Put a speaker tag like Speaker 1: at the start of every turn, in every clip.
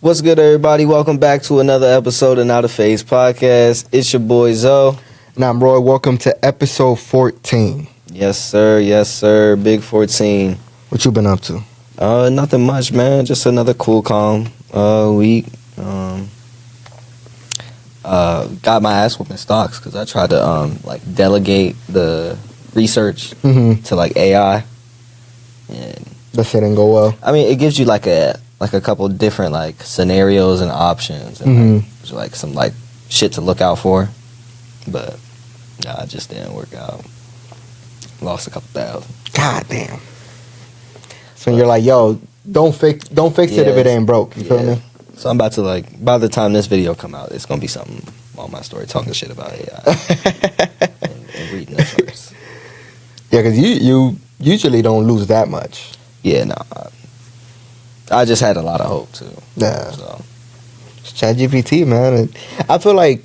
Speaker 1: What's good, everybody? Welcome back to another episode of NotAPhase Podcast. It's your boy Zoe.
Speaker 2: And I'm Roy. Welcome to episode 14.
Speaker 1: Yes, sir. Yes, sir. Big 14.
Speaker 2: What you been up to?
Speaker 1: Nothing much, man. Just another cool, calm week. Got my ass whooping stocks because I tried to delegate the research to AI. And
Speaker 2: That shit didn't go well.
Speaker 1: I mean, it gives you like a couple different scenarios and options and some shit to look out for, but nah, it just didn't work out. Lost a couple thousand.
Speaker 2: God damn. So you're like, yo, don't fix it if it ain't broke. You feel me?
Speaker 1: So I'm about to by the time this video come out, it's gonna be something on my story talking shit about AI and reading the charts.
Speaker 2: Yeah, because you usually don't lose that much.
Speaker 1: Yeah, no. I just had a lot of hope too.
Speaker 2: Yeah.
Speaker 1: So.
Speaker 2: It's ChatGPT, man. And I feel like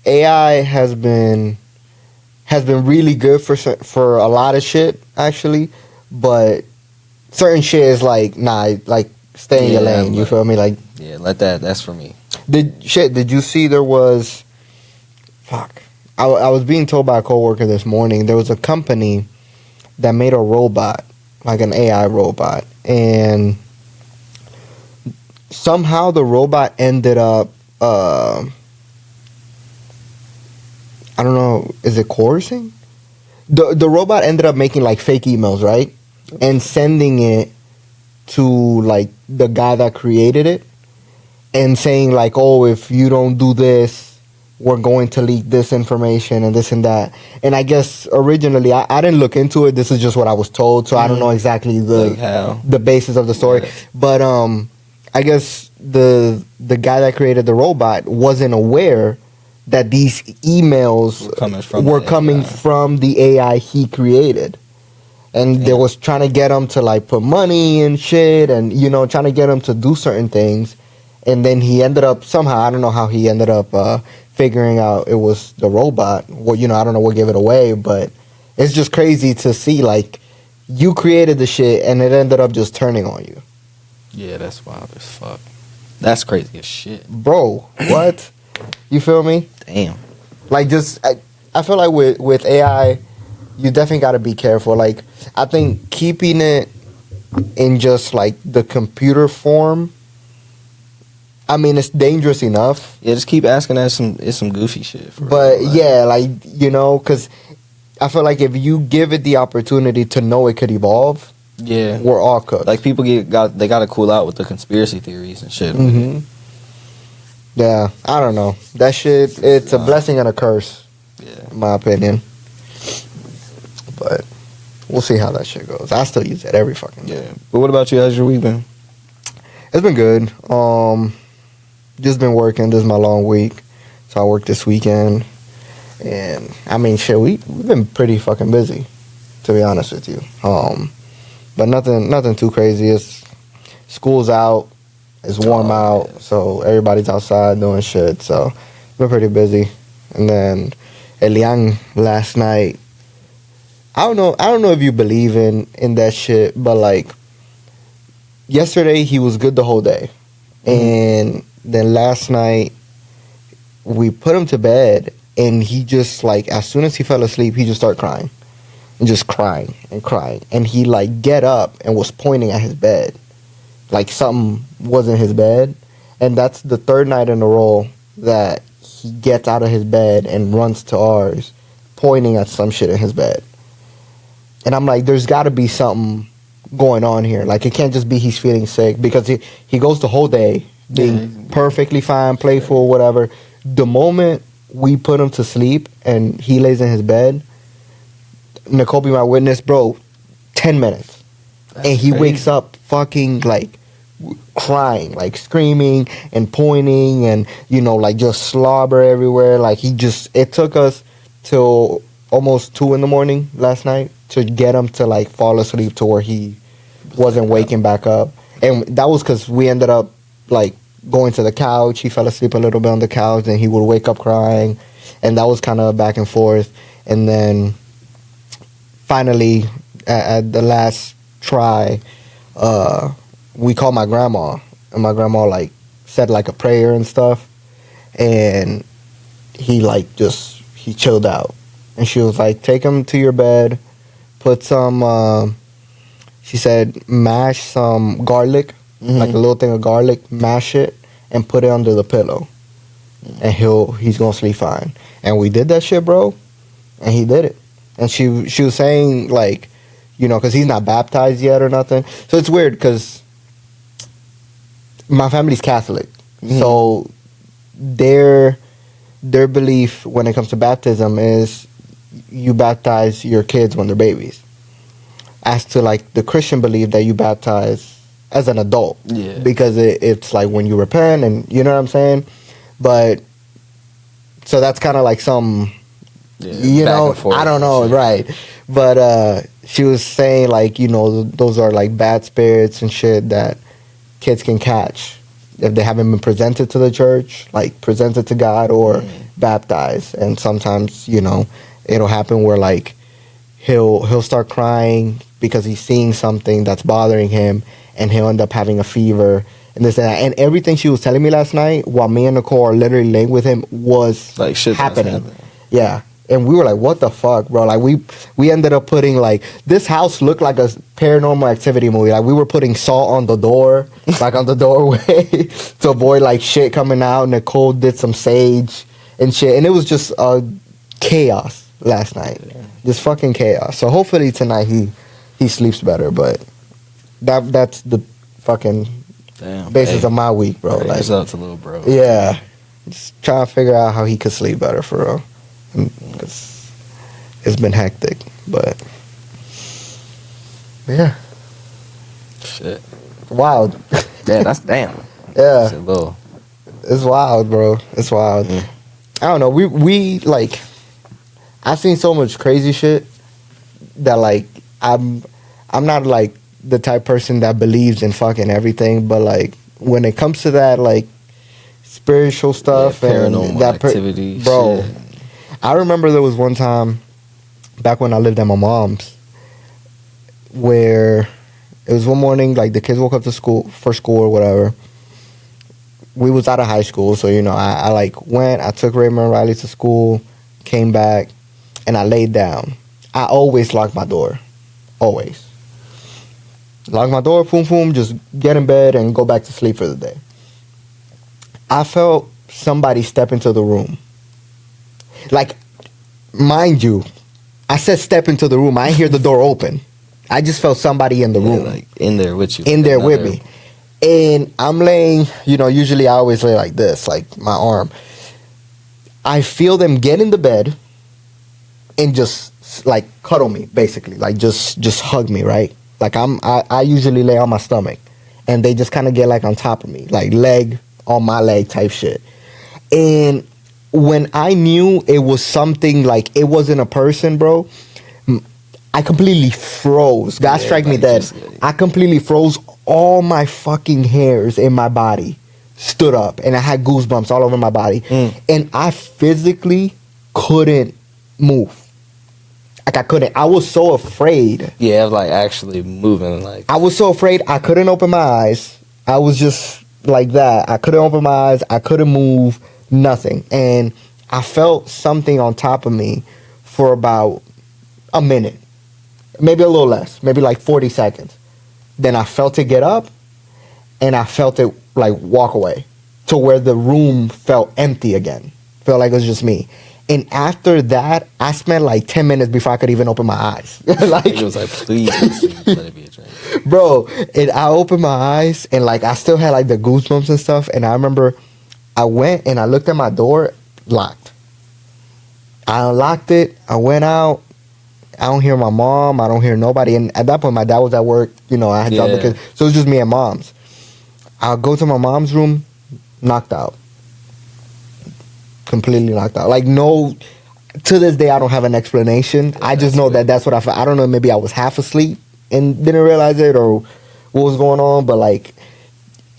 Speaker 2: AI has been really good for a lot of shit, actually. But certain shit is stay in your lane. You feel me?
Speaker 1: Yeah, that's for me.
Speaker 2: Did you see there was? Fuck. I was being told by a coworker this morning there was a company that made a robot, like an AI robot, and somehow the robot ended up, I don't know, is it coercing? The robot ended up making fake emails, right? And sending it to the guy that created it and saying oh, if you don't do this, we're going to leak this information and this and that. And I guess originally I didn't look into it. This is just what I was told, so I don't know exactly the basis of the story. Yes. But I guess the guy that created the robot wasn't aware that these emails were coming from the AI he created. And they was trying to get him to put money and shit and, trying to get him to do certain things. And then he ended up somehow, I don't know how he ended up figuring out it was the robot. Well, I don't know what gave it away, but it's just crazy to see you created the shit and it ended up just turning on you.
Speaker 1: Yeah, that's wild as fuck. That's crazy as shit.
Speaker 2: Bro, what? You feel me?
Speaker 1: Damn.
Speaker 2: I feel like with AI, you definitely got to be careful. I think keeping it in just the computer form, I mean, it's dangerous enough.
Speaker 1: Yeah, just keep asking that it's some goofy shit.
Speaker 2: But because I feel like if you give it the opportunity to know it could evolve,
Speaker 1: yeah,
Speaker 2: we're all cooked.
Speaker 1: People got to cool out with the conspiracy theories and shit.
Speaker 2: Mm-hmm. Yeah, I don't know. That shit, it's a blessing and a curse, in my opinion. But we'll see how that shit goes. I still use it every fucking day.
Speaker 1: Yeah. But what about you? How's your week been?
Speaker 2: It's been good. Just been working. This is my long week. So I worked this weekend. And, I mean, shit, we've been pretty fucking busy, to be honest with you. But nothing too crazy. It's school's out. It's warm out. Yeah. So everybody's outside doing shit. So been pretty busy. And then Elian last night, I don't know if you believe in that shit, but yesterday he was good the whole day. And then last night we put him to bed and he just as soon as he fell asleep, he just started crying. And just crying and crying. And he get up and was pointing at his bed. Something was in his bed. And that's the third night in a row that he gets out of his bed and runs to ours, pointing at some shit in his bed. And I'm there's got to be something going on here. It can't just be he's feeling sick, because he goes the whole day being perfectly fine, playful, whatever. The moment we put him to sleep and he lays in his bed, Nicole be my witness, bro, 10 minutes. That's and he crazy. Wakes up fucking crying, screaming and pointing and, just slobber everywhere. It took us till almost 2 a.m. last night to get him to fall asleep to where he wasn't waking back up. And that was because we ended up going to the couch. He fell asleep a little bit on the couch and he would wake up crying. And that was kind of back and forth. And then finally at the last try, we called my grandma. And my grandma said like a prayer and stuff, and he like he chilled out. And she was like, take him to your bed, put some, she said, mash some garlic, like a little thing of garlic, mash it, and put it under the pillow. And he's gonna sleep fine. And we did that shit, bro, and he did it. And she was saying, like, you know, because he's not baptized yet or nothing. So it's weird, because my family's Catholic. So their belief when it comes to baptism is you baptize your kids when they're babies. As to like the Christian belief that you baptize as an adult.
Speaker 1: Yeah.
Speaker 2: Because it's like when you repent, and you know what I'm saying? But so that's kind of like some, you know, I don't know, right? But she was saying, like, you know, those are like bad spirits and shit that kids can catch if they haven't been presented to the church, like presented to God or baptized. And sometimes, you know, it'll happen where like he'll start crying because he's seeing something that's bothering him, and he'll end up having a fever and this and that. And everything she was telling me last night while me and Nicole are literally laying with him was
Speaker 1: like shit
Speaker 2: happening. Yeah. And we were like, what the fuck, bro? Like, we ended up putting, like, this house looked like a paranormal activity movie. Like, we were putting salt on the door, like, on the doorway to avoid, like, shit coming out. Nicole did some sage and shit. And it was just chaos last night. Yeah. Just fucking chaos. So, hopefully, tonight he sleeps better. But that's the fucking basis of my week, bro.
Speaker 1: Like, up to little bro.
Speaker 2: Yeah. Just trying to figure out how he could sleep better, for real. It's been hectic, but yeah,
Speaker 1: shit,
Speaker 2: wild.
Speaker 1: Yeah, that's damn.
Speaker 2: Yeah,
Speaker 1: it's
Speaker 2: wild, bro. It's wild. I don't know. We like, I've seen so much crazy shit that like I'm not like the type person that believes in fucking everything, but like when it comes to that like spiritual stuff,
Speaker 1: paranormal
Speaker 2: and that
Speaker 1: activity,
Speaker 2: bro.
Speaker 1: shit.
Speaker 2: I remember there was one time back when I lived at my mom's where it was one morning, like the kids woke up to school or whatever. We was out of high school, so you know, I like went, I took Raymond and Riley to school, came back, and I laid down. I always lock my door. Always. Lock my door, boom, boom, just get in bed and go back to sleep for the day. I felt somebody step into the room. Like, mind you, I said step into the room. I didn't hear the door open. I just felt somebody in the room.
Speaker 1: Like in there with you.
Speaker 2: In there with me. And I'm laying, you know, usually I always lay like this, like my arm. I feel them get in the bed and just like cuddle me, basically. Like just hug me, right? Like I usually lay on my stomach. And they just kind of get like on top of me. Like leg on my leg type shit. And when I knew it was something, like it wasn't a person, bro, I completely froze. God strike me dead. I completely froze. All my fucking hairs in my body stood up, and I had goosebumps all over my body. And I physically couldn't move. Like I couldn't. I was so afraid.
Speaker 1: Yeah, like actually moving. Like
Speaker 2: I was so afraid I couldn't open my eyes. I was just like that. I couldn't open my eyes. I couldn't move. Nothing. And I felt something on top of me for about a minute. Maybe a little less. Maybe like 40 seconds. Then I felt it get up, and I felt it like walk away to where the room felt empty again. Felt like it was just me. And after that, I spent like 10 minutes before I could even open my eyes. Like, it
Speaker 1: was like, please let it be a dream.
Speaker 2: Bro, and I opened my eyes, and like I still had like the goosebumps and stuff. And I remember I went and I looked at my door, locked. I unlocked it. I went out. I don't hear my mom. I don't hear nobody. And at that point, my dad was at work. You know, I had job because so it was just me and mom's. I'll go to my mom's room, knocked out. Completely knocked out. Like, no, to this day, I don't have an explanation. I just know that that's what I felt. I don't know, maybe I was half asleep and didn't realize it or what was going on. But, like,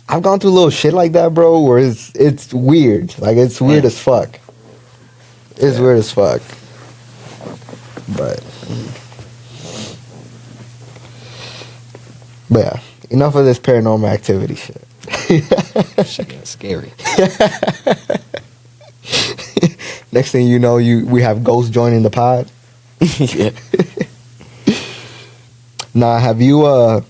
Speaker 2: I've gone through little shit like that, bro, where it's weird. Like, it's weird as fuck. It's weird as fuck. But yeah, enough of this paranormal activity shit.
Speaker 1: Shit getting scary.
Speaker 2: Next thing you know, we have ghosts joining the pod.
Speaker 1: Yeah.
Speaker 2: Nah, have you one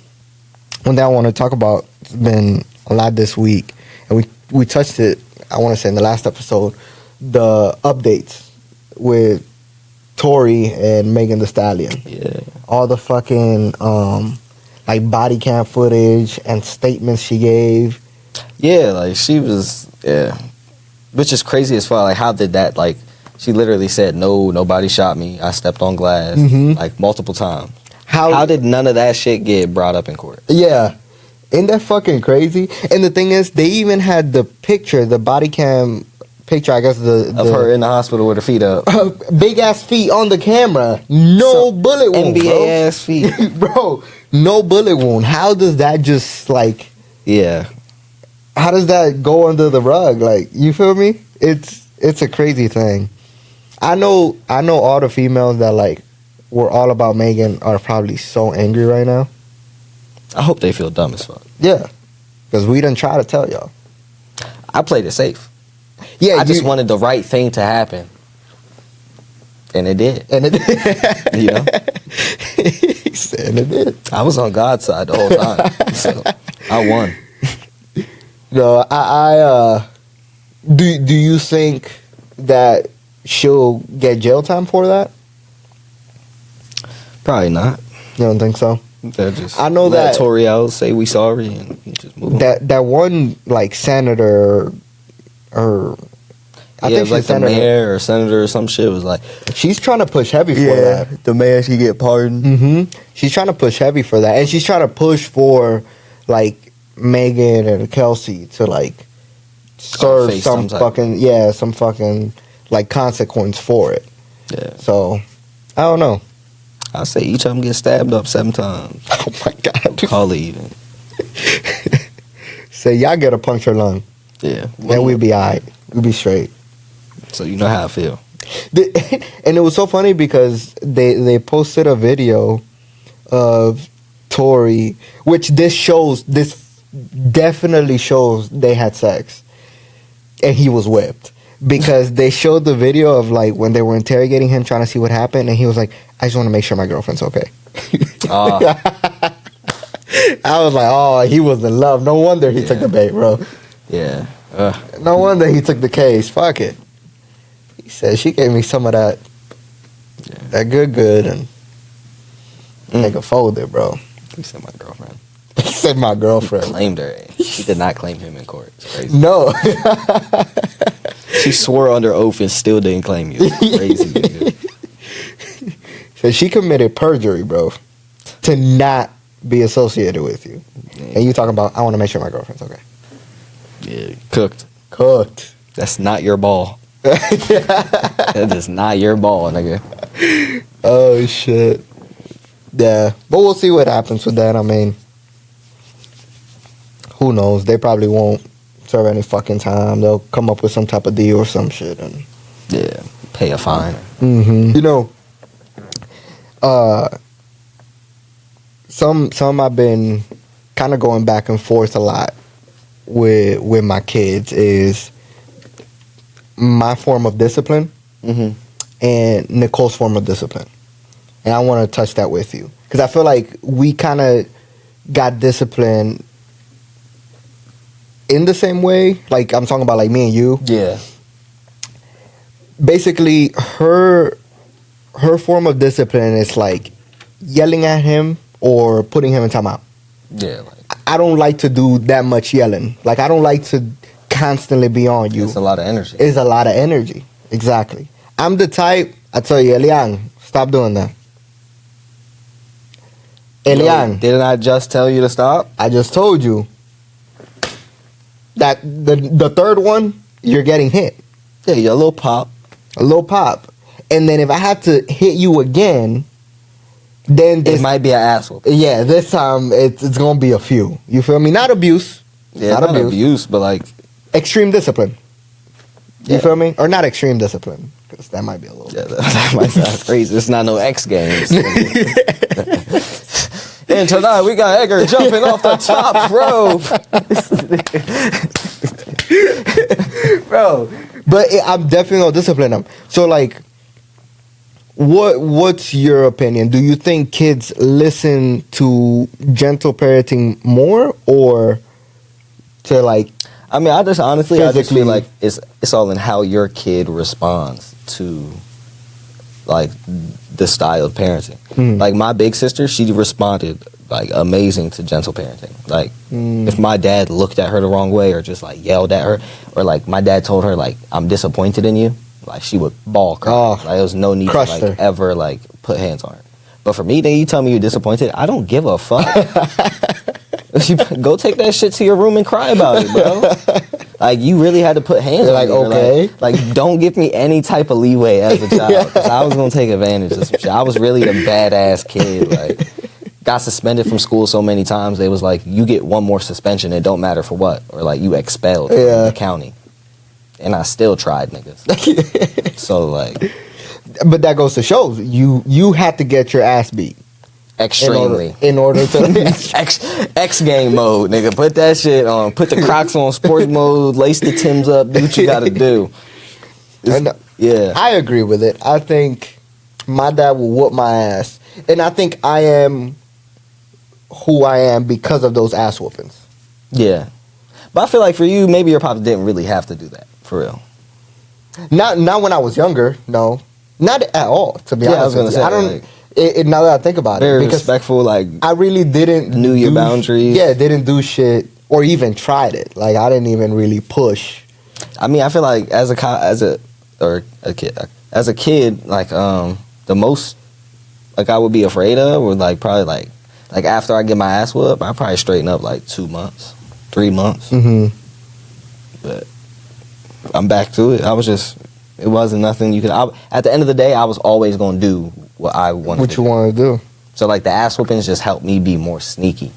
Speaker 2: thing I want to talk about, it's been a lot this week, and we touched it, I want to say in the last episode, the updates with Tory and Megan Thee Stallion.
Speaker 1: Yeah.
Speaker 2: All the fucking like body cam footage and statements she gave.
Speaker 1: Yeah, like she was, yeah. Which is crazy as fuck. Like, how did that, like, she literally said, no, nobody shot me. I stepped on glass, like, multiple times. How did none of that shit get brought up in court?
Speaker 2: Yeah. Isn't that fucking crazy? And the thing is, they even had the picture, the body cam picture, I guess, of
Speaker 1: her in the hospital with her feet up.
Speaker 2: Big ass feet on the camera. No bullet wound,
Speaker 1: NBA ass feet.
Speaker 2: Bro, no bullet wound. How does that just, like...
Speaker 1: Yeah.
Speaker 2: How does that go under the rug? Like, you feel me? It's a crazy thing. I know all the females that, like, were all about Megan are probably so angry right now.
Speaker 1: I hope they feel dumb as fuck.
Speaker 2: Yeah. Because we done try to tell y'all.
Speaker 1: I played it safe.
Speaker 2: Yeah,
Speaker 1: I just wanted the right thing to happen. And it did.
Speaker 2: And it
Speaker 1: You know?
Speaker 2: He said it did.
Speaker 1: I was on God's side the whole time. So I won.
Speaker 2: No, I do you think that she'll get jail time for that?
Speaker 1: Probably not.
Speaker 2: You don't think so?
Speaker 1: They'll just
Speaker 2: I know
Speaker 1: let
Speaker 2: that
Speaker 1: Tory out, say we sorry, and just move on.
Speaker 2: that one, like, senator or I think
Speaker 1: it was like the mayor or senator or some shit was like,
Speaker 2: she's trying to push heavy for that.
Speaker 1: the mayor should get pardoned.
Speaker 2: She's trying to push heavy for that, and she's trying to push for, like, Megan and Kelsey to, like, serve some fucking like consequence for it. Yeah. So I don't know.
Speaker 1: I say each of them get stabbed up 7 times.
Speaker 2: Oh my god.
Speaker 1: Call it even.
Speaker 2: Say y'all get a punctured lung.
Speaker 1: Yeah.
Speaker 2: Then we'll be alright. We'll be straight.
Speaker 1: So you know how I feel.
Speaker 2: And it was so funny because they posted a video of Tory, which this definitely shows they had sex, and he was whipped, because they showed the video of, like, when they were interrogating him, trying to see what happened, and he was like, I just want to make sure my girlfriend's okay. I was like, oh, he was in love. No wonder he took the bait, bro.
Speaker 1: Yeah.
Speaker 2: No wonder he took the case. Fuck it. He said, she gave me some of that that good and make a folder, bro.
Speaker 1: He said my girlfriend.
Speaker 2: He said my girlfriend.
Speaker 1: He claimed her. She did not claim him in court. It's crazy.
Speaker 2: No.
Speaker 1: She swore under oath and still didn't claim you. Crazy, nigga.
Speaker 2: So she committed perjury, bro, to not be associated with you. Yeah. And you talking about, I want to make sure my girlfriend's okay.
Speaker 1: Yeah, cooked.
Speaker 2: That's
Speaker 1: not your ball. That is not your ball, nigga.
Speaker 2: Oh, shit. Yeah, but we'll see what happens with that. I mean, who knows? They probably won't serve any fucking time. They'll come up with some type of deal or some shit. And
Speaker 1: pay a fine.
Speaker 2: You know, some I've been kind of going back and forth a lot with my kids is my form of discipline and Nicole's form of discipline. And I want to touch that with you, because I feel like we kind of got discipline in the same way. Like, I'm talking about, like, me and you.
Speaker 1: Yeah.
Speaker 2: Basically, her form of discipline is, like, yelling at him or putting him in timeout.
Speaker 1: Yeah. Like,
Speaker 2: I don't like to do that much yelling. Like, I don't like to constantly be on you.
Speaker 1: It's a lot of energy.
Speaker 2: It's a lot of energy. Exactly. I'm the type, I tell you, Elian, stop doing that. Elian.
Speaker 1: Didn't I just tell you to stop?
Speaker 2: I just told you that the third one, you're getting hit.
Speaker 1: Yeah, you're a little pop.
Speaker 2: A little pop. And then if I have to hit you again, then
Speaker 1: it might be an asshole.
Speaker 2: Yeah, this time it's going to be a few. You feel me? Not abuse.
Speaker 1: Yeah, not abuse, but like
Speaker 2: extreme discipline. You feel me? Or not extreme discipline, because that might be a little...
Speaker 1: Yeah, that might sound crazy. It's not no X Games. And tonight we got Edgar jumping off the top rope.
Speaker 2: Bro. But I'm definitely gonna discipline them. So like, what's your opinion? Do you think kids listen to gentle parenting more, or to like?
Speaker 1: I mean, I just
Speaker 2: physically
Speaker 1: feel like it's all in how your kid responds to like the style of parenting. Like my big sister, she responded like amazing to gentle parenting. Like if my dad looked at her the wrong way or just like yelled at her, or like my dad told her like I'm disappointed in you, like she would bawl cry. Like there was no need to like her. Ever like put hands on her. But for me, then you tell me you're disappointed, I don't give a fuck. Go take that shit to your room and cry about it, bro. Like you really had to put hands on
Speaker 2: like,
Speaker 1: me.
Speaker 2: Okay.
Speaker 1: Like don't give me any type of leeway as a child. 'Cause I was gonna take advantage of some shit. I was really a badass kid. Like got suspended from school so many times. They was like, you get one more suspension. It don't matter for what, or like you expelled from the county. And I still tried, niggas. So like,
Speaker 2: but that goes to show you had to get your ass beat.
Speaker 1: Extremely.
Speaker 2: In order to
Speaker 1: X game mode, nigga. Put that shit on. Put the Crocs on sports mode. Lace the Timbs up. Do what you gotta do. Yeah,
Speaker 2: I agree with it. I think my dad will whoop my ass, and I think I am who I am because of those ass whoopings.
Speaker 1: Yeah, but I feel like for you, maybe your pops didn't really have to do that for real.
Speaker 2: Not when I was younger. No, not at all. To be honest,
Speaker 1: I was gonna say,
Speaker 2: I don't.
Speaker 1: Like,
Speaker 2: now that I think about
Speaker 1: very
Speaker 2: it, because
Speaker 1: respectful. Like
Speaker 2: I really didn't
Speaker 1: knew your boundaries.
Speaker 2: Yeah, didn't do shit or even tried it. Like I didn't even really push.
Speaker 1: I mean, I feel like as a kid, like the most like I would be afraid of would like probably like after I get my ass whooped, I probably straighten up like 2 months, 3 months. But I'm back to it. It wasn't nothing you could. At the end of the day, I was always gonna do what I wanted.
Speaker 2: What you want to do?
Speaker 1: So like the ass whoopings just helped me be more sneaky,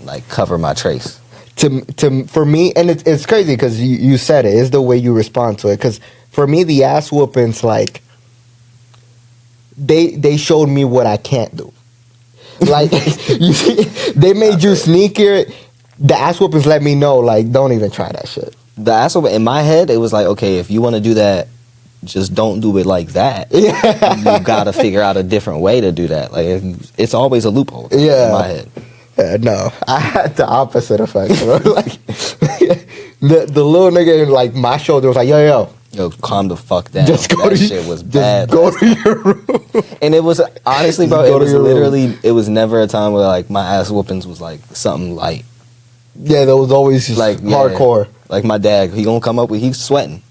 Speaker 1: like cover my trace.
Speaker 2: For me, and it's crazy because you said it. It's the way you respond to it. Because for me, the ass whoopings like they showed me what I can't do. Like you see, they made you sneakier. The ass whoopings let me know like don't even try that shit.
Speaker 1: The ass whooping in my head, it was like, okay, if you want to do that, just don't do it like that.
Speaker 2: Yeah.
Speaker 1: You gotta figure out a different way to do that. Like it's always a loophole.
Speaker 2: Yeah.
Speaker 1: In my head.
Speaker 2: No, I had the opposite effect, bro. Like the little nigga in like my shoulder was like, yo,
Speaker 1: calm the fuck down.
Speaker 2: Just go
Speaker 1: that
Speaker 2: to
Speaker 1: shit was bad.
Speaker 2: Go to your room.
Speaker 1: And it was honestly, bro. It was literally. It was never a time where like my ass whoopings was like something light.
Speaker 2: Yeah, that was always just
Speaker 1: like
Speaker 2: hardcore.
Speaker 1: Like my dad, he gonna come up with. He's sweating.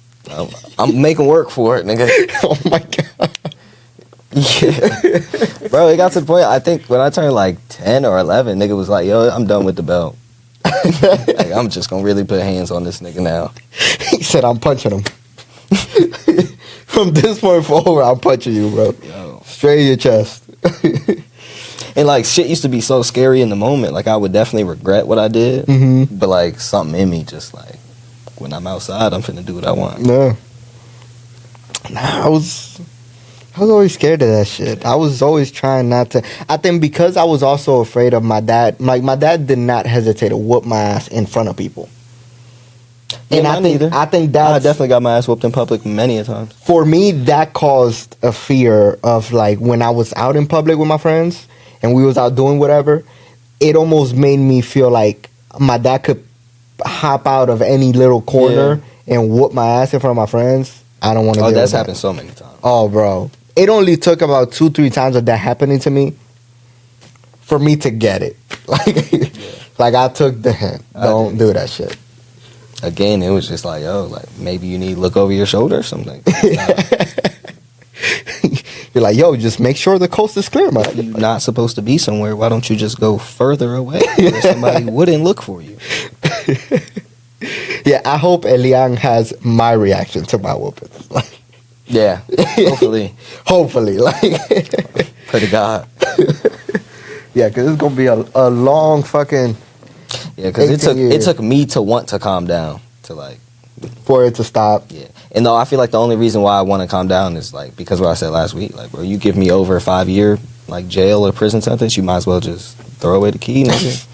Speaker 1: I'm making work for it, nigga.
Speaker 2: Oh my god.
Speaker 1: Yeah, bro. It got to the point. I think when I turned like 10 or 11, nigga was like, "Yo, I'm done with the belt. Like, I'm just gonna really put hands on this nigga now."
Speaker 2: He said, "I'm punching him." From this point forward, I'm punching you, bro. Yo. Straight in your chest.
Speaker 1: And like shit used to be so scary in the moment. Like I would definitely regret what I did. But like something in me just like when I'm outside, I'm finna do what I want.
Speaker 2: No. Nah, I was always scared of that shit. I was always trying not to. I think because I was also afraid of my dad. Like my dad did not hesitate to whoop my ass in front of people. And
Speaker 1: I think
Speaker 2: that
Speaker 1: I definitely got my ass whooped in public many a times.
Speaker 2: For me, that caused a fear of like when I was out in public with my friends and we was out doing whatever, it almost made me feel like my dad could hop out of any little corner and whoop my ass in front of my friends. I don't want to.
Speaker 1: Oh, that's happened so many times.
Speaker 2: Oh, bro, it only took about 2-3 times of that happening to me for me to get it. Like I took the hint. Don't do that shit.
Speaker 1: Again, it was just like, yo, like maybe you need to look over your shoulder or something.
Speaker 2: You're like, yo, just make sure the coast is clear, man.
Speaker 1: You're not supposed to be somewhere. Why don't you just go further away where somebody wouldn't look for you?
Speaker 2: Yeah, I hope Elian has my reaction to my whoopings. Like,
Speaker 1: yeah, hopefully.
Speaker 2: Hopefully, like.
Speaker 1: Pray to God.
Speaker 2: Yeah, because it's going to be a long fucking...
Speaker 1: Yeah, because it took me to want to calm down to like
Speaker 2: for it to stop.
Speaker 1: Yeah, and though I feel like the only reason why I want to calm down is like because of what I said last week. Like, bro, you give me over a 5-year like jail or prison sentence, you might as well just throw away the key, nigga.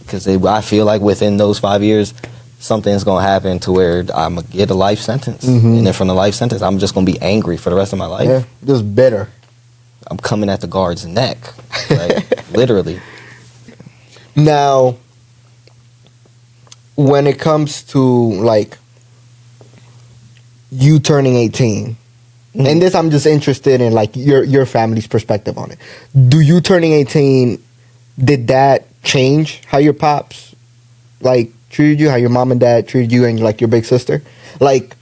Speaker 1: Because I feel like within those 5 years, something's going to happen to where I'm going to get a life sentence.
Speaker 2: Mm-hmm.
Speaker 1: And then from the life sentence, I'm just going to be angry for the rest of my life.
Speaker 2: Yeah, just bitter.
Speaker 1: I'm coming at the guard's neck. Like, literally.
Speaker 2: Now, when it comes to, like, you turning 18, and this I'm just interested in, like, your family's perspective on it. Do you turning 18, did that change how your pops, like, treated you, how your mom and dad treated you and, like, your big sister? Like,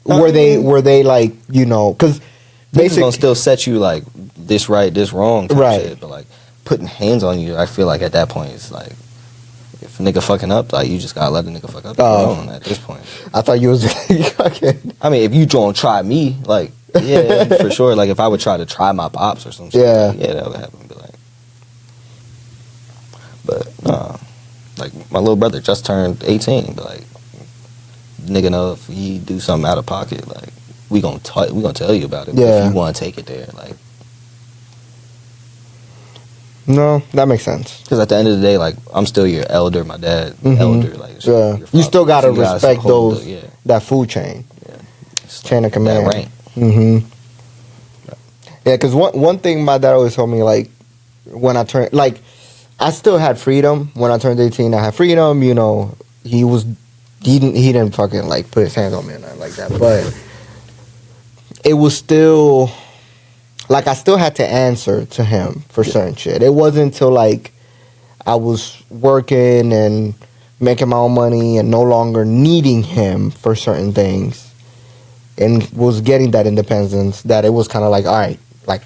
Speaker 2: were they like, you know, because
Speaker 1: basically gonna still set you, like, this right, this wrong type
Speaker 2: right.
Speaker 1: shit, but, like, putting hands on you, I feel like at that point, it's like, if a nigga fucking up, like, you just gotta let a nigga fuck up at this point.
Speaker 2: I thought you was fucking.
Speaker 1: I mean, if you don't try me, like, yeah, for sure. Like, if I would try to try my pops or some shit,
Speaker 2: yeah,
Speaker 1: like, yeah, that would happen. Like, my little brother just turned 18, but, like, nigga know if he do something out of pocket, like, we gonna tell you about it.
Speaker 2: Yeah.
Speaker 1: If you want to take it there, like.
Speaker 2: No, that makes sense.
Speaker 1: Because at the end of the day, like, I'm still your elder, my dad, elder, like,
Speaker 2: yeah. You still gotta respect those, that food chain, chain of command.
Speaker 1: That rank.
Speaker 2: Mm-hmm. Yeah, because one thing my dad always told me, like, when I turned, like, I still had freedom when I turned 18. I had freedom, you know. He didn't fucking, like, put his hands on me or nothing like that, but it was still. Like, I still had to answer to him for certain shit. It wasn't until, like, I was working and making my own money and no longer needing him for certain things and was getting that independence that it was kind of like, all right, like,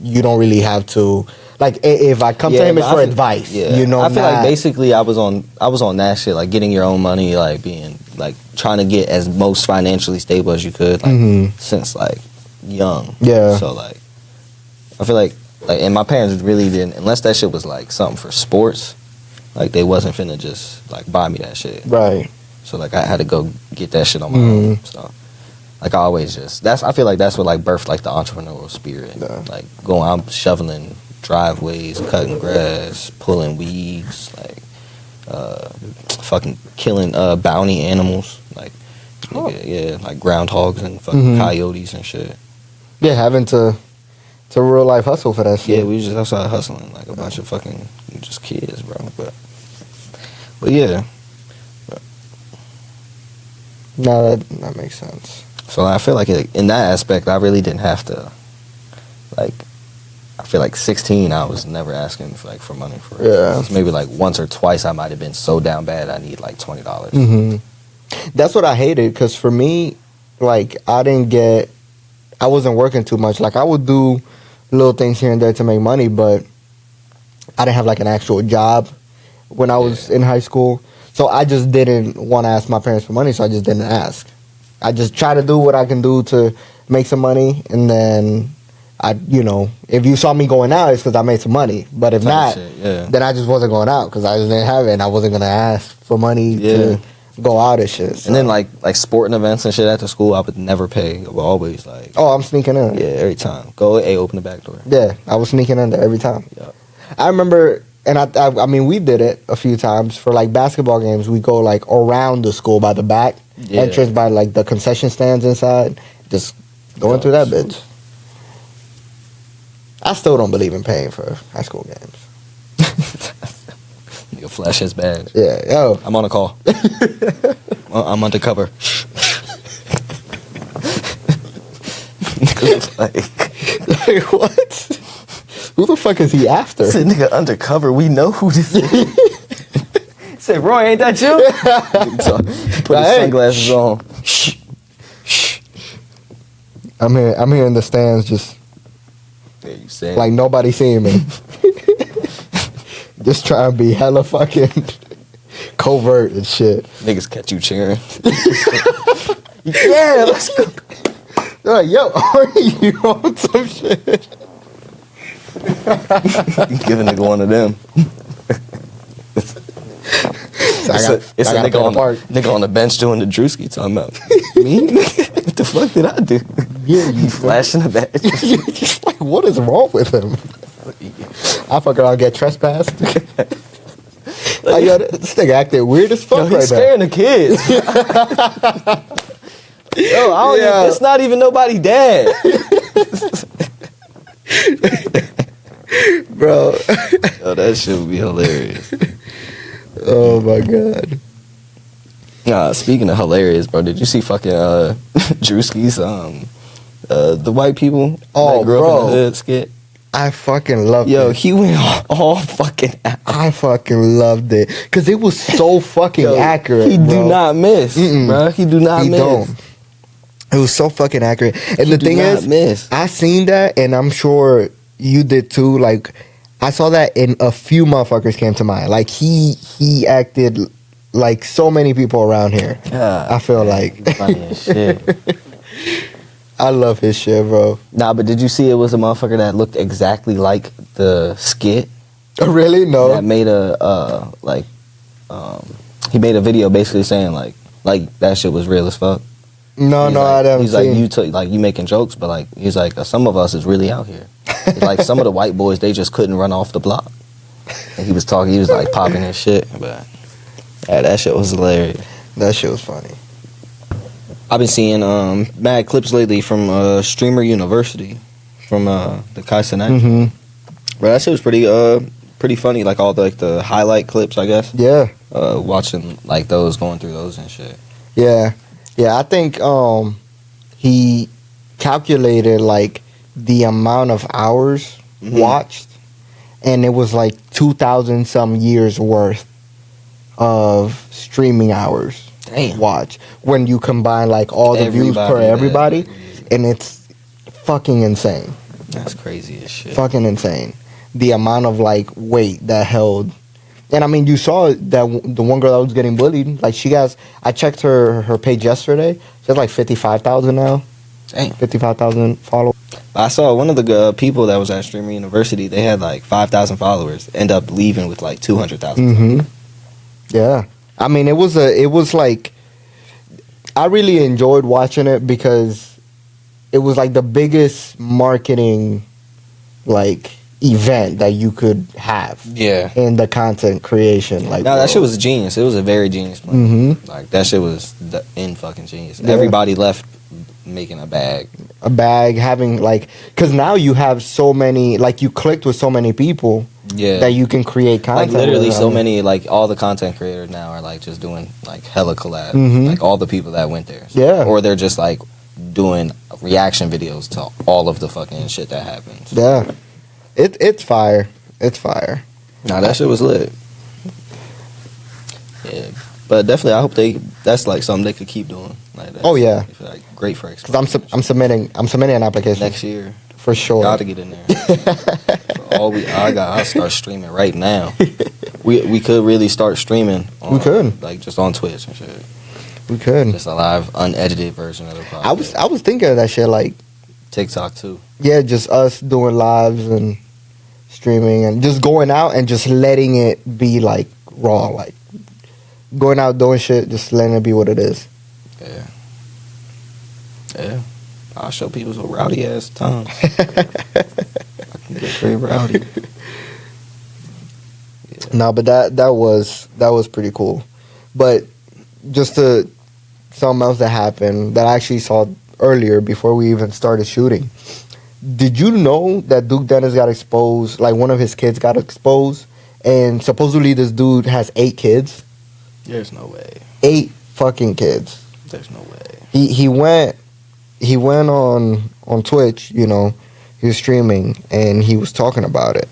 Speaker 2: you don't really have to. Like, if I come to him, it's for advice. Yeah. You know,
Speaker 1: I feel like basically I was on that shit, like, getting your own money, like, being, like, trying to get as most financially stable as you could, like, since, like, young.
Speaker 2: Yeah.
Speaker 1: So, like, I feel like, and my parents really didn't, unless that shit was, like, something for sports, like, they wasn't finna just, like, buy me that shit.
Speaker 2: Right.
Speaker 1: So, like, I had to go get that shit on my own. So, like, I always just, I feel like that's what, like, birthed, like, the entrepreneurial spirit.
Speaker 2: Yeah.
Speaker 1: Like, I'm shoveling driveways, cutting grass, pulling weeds, like, fucking killing bounty animals, like, yeah, like groundhogs and fucking coyotes and shit.
Speaker 2: Yeah, having to real life hustle for that shit.
Speaker 1: Yeah, we was just outside hustling like a bunch of fucking just kids, bro. But yeah.
Speaker 2: No, that makes sense.
Speaker 1: So I feel like in that aspect, I really didn't have to, like, I feel like 16, I was never asking for money for it.
Speaker 2: Yeah.
Speaker 1: Maybe like once or twice I might have been so down bad I need like $20.
Speaker 2: That's what I hated, because for me, like, I wasn't working too much. Like, I would do little things here and there to make money, but I didn't have like an actual job when I was in high school. So I just didn't want to ask my parents for money, so I just didn't ask. I just try to do what I can do to make some money, and then if you saw me going out, it's because I made some money. But if not, then I just wasn't going out because I just didn't have it, and I wasn't gonna ask for money to go out and shit. So.
Speaker 1: And then like sporting events and shit after school, I would never pay. I would always like.
Speaker 2: Oh, I'm sneaking in.
Speaker 1: Yeah, every time. Go, open the back door.
Speaker 2: Yeah, I was sneaking in there every time.
Speaker 1: Yeah.
Speaker 2: I remember, and I mean, we did it a few times for like basketball games. We go like around the school by the back entrance, by like the concession stands inside, just going through that bitch. I still don't believe in paying for high school games.
Speaker 1: Nigga flash his badge.
Speaker 2: Yeah, yo.
Speaker 1: I'm on a call. I'm undercover.
Speaker 2: Like, what? Who the fuck is he after?
Speaker 1: I said, nigga, undercover. We know who this is. Say, Roy, ain't that you? So, put his sunglasses on.
Speaker 2: I'm here in the stands, just
Speaker 1: you say
Speaker 2: like nobody seeing me. Just trying to be hella fucking covert and shit.
Speaker 1: Niggas catch you cheering.
Speaker 2: Yeah, let's go. They're like, yo, are you on some shit?
Speaker 1: Give a nigga one of them. It's a nigga on the bench doing the drewski talking about me. What the fuck did I do?
Speaker 2: Yeah,
Speaker 1: you flashing the badge.
Speaker 2: Just like, what is wrong with him? I fuck around, get trespassed. Like, yo, this nigga acting weird as fuck
Speaker 1: he's scaring the kids. Yo, I don't even, it's not even nobody dad.
Speaker 2: Bro.
Speaker 1: Yo, that shit would be hilarious.
Speaker 2: Oh my god.
Speaker 1: Speaking of hilarious, bro, did you see fucking Drewski's the white people
Speaker 2: that
Speaker 1: grew
Speaker 2: bro.
Speaker 1: up in the hood skit?
Speaker 2: I fucking loved it.
Speaker 1: Yo, he went all fucking out.
Speaker 2: I fucking loved it. Because it was so fucking accurate,
Speaker 1: He
Speaker 2: bro.
Speaker 1: do not miss, bro. He do not miss.
Speaker 2: Don't. It was so fucking accurate. And the thing is,
Speaker 1: miss.
Speaker 2: I seen that, and I'm sure you did too. Like, I saw that, and a few motherfuckers came to mind. Like, he acted like so many people around here.
Speaker 1: God,
Speaker 2: I feel like.
Speaker 1: funny as shit.
Speaker 2: I love his shit, bro.
Speaker 1: Nah, but did you see it was a motherfucker that looked exactly like the skit?
Speaker 2: Really? No.
Speaker 1: That made he made a video basically saying like that shit was real as fuck.
Speaker 2: No, I haven't
Speaker 1: He's
Speaker 2: seen.
Speaker 1: like you making jokes, but like he's like some of us is really out here. He's like some of the white boys, they just couldn't run off the block. And he was like popping his shit, but yeah, that shit was hilarious.
Speaker 2: That shit was funny.
Speaker 1: I've been seeing mad clips lately from Streamer University from the Kai Cenat. But that shit was pretty funny, like all the highlight clips, I guess.
Speaker 2: Yeah.
Speaker 1: Watching like those, going through those and shit.
Speaker 2: Yeah. I think he calculated like the amount of hours watched, and it was like 2,000 some years worth of streaming hours.
Speaker 1: Damn.
Speaker 2: Watch when you combine like all the views per everybody, and it's fucking insane.
Speaker 1: That's crazy as shit.
Speaker 2: Fucking insane. The amount of like weight that held. And I mean, you saw that the one girl that was getting bullied, like I checked her page yesterday. She has like 55,000 now.
Speaker 1: Dang.
Speaker 2: 55,000 followers.
Speaker 1: I saw one of the people that was at Streamer University, they had like 5,000 followers, end up leaving with like 200,000.
Speaker 2: Yeah. I mean, it was like, I really enjoyed watching it because it was like the biggest marketing like event that you could have.
Speaker 1: Yeah.
Speaker 2: In the content creation. Like,
Speaker 1: no, that shit was a genius. It was a very genius plan. Like that shit was fucking genius. Yeah. Everybody left making a bag.
Speaker 2: A bag, having like, because now you have so many, like you clicked with so many people. Yeah. That you can create content.
Speaker 1: Like literally so many, like all the content creators now are like just doing like hella collabs. Like all the people that went there. So, yeah. Or they're just like doing reaction videos to all of the fucking shit that happens.
Speaker 2: Yeah. It's fire. It's fire.
Speaker 1: Nah, that shit was lit. Yeah. But definitely I hope that's like something they could keep doing. Like that.
Speaker 2: Oh yeah.
Speaker 1: Like great for
Speaker 2: because I'm submitting an application.
Speaker 1: Next year.
Speaker 2: For sure.
Speaker 1: Gotta get in there. I'll start streaming right now. We could really start streaming.
Speaker 2: We could.
Speaker 1: Like just on Twitch and shit.
Speaker 2: We could.
Speaker 1: Just a live, unedited version of the podcast.
Speaker 2: I was thinking of that shit, like
Speaker 1: TikTok too.
Speaker 2: Yeah, just us doing lives and streaming and just going out and just letting it be like raw, like going out doing shit, just letting it be what it is.
Speaker 1: Yeah. Yeah. I'll show people some rowdy ass times. I can get pretty rowdy. Yeah.
Speaker 2: No, but that was pretty cool. But just something else that happened that I actually saw earlier before we even started shooting. Did you know that Duke Dennis got exposed? Like one of his kids got exposed, and supposedly this dude has 8 kids.
Speaker 1: There's no way.
Speaker 2: 8 fucking kids.
Speaker 1: There's no way.
Speaker 2: He went on Twitch, you know, he was streaming and he was talking about it.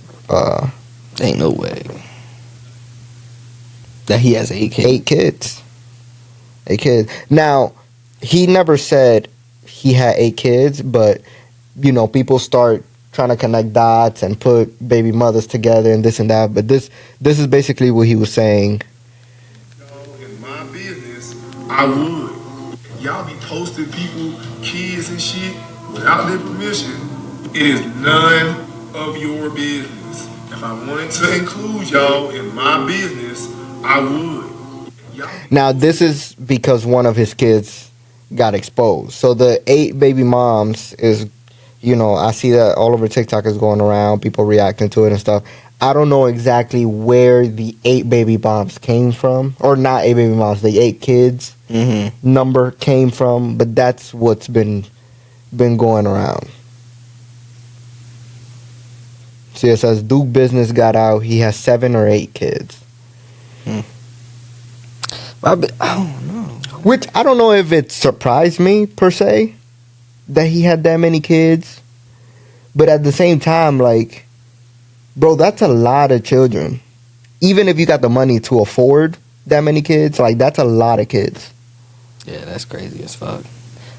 Speaker 1: Ain't no way. That he has 8 kids.
Speaker 2: 8 kids. 8 kids. Now, he never said he had 8 kids, but, you know, people start trying to connect dots and put baby mothers together and this and that. But this is basically what he was saying.
Speaker 3: In my business, I would. Y'all be posting people, kids and shit, without their permission. It is none of your business. If I wanted to include y'all in my business, I would.
Speaker 2: Now, this is because one of his kids got exposed. So the 8 baby moms is, I see that all over TikTok is going around, people reacting to it and stuff. I don't know exactly where the 8 baby moms came from, or not 8 baby moms, the 8 kids number came from, but that's what's been going around. See, it says Duke Business got out. He has 7 or 8 kids.
Speaker 1: I don't know.
Speaker 2: Which I don't know if it surprised me per se that he had that many kids, but at the same time, like, bro, that's a lot of children. Even if you got the money to afford that many kids, like, that's a lot of kids.
Speaker 1: Yeah, that's crazy as fuck.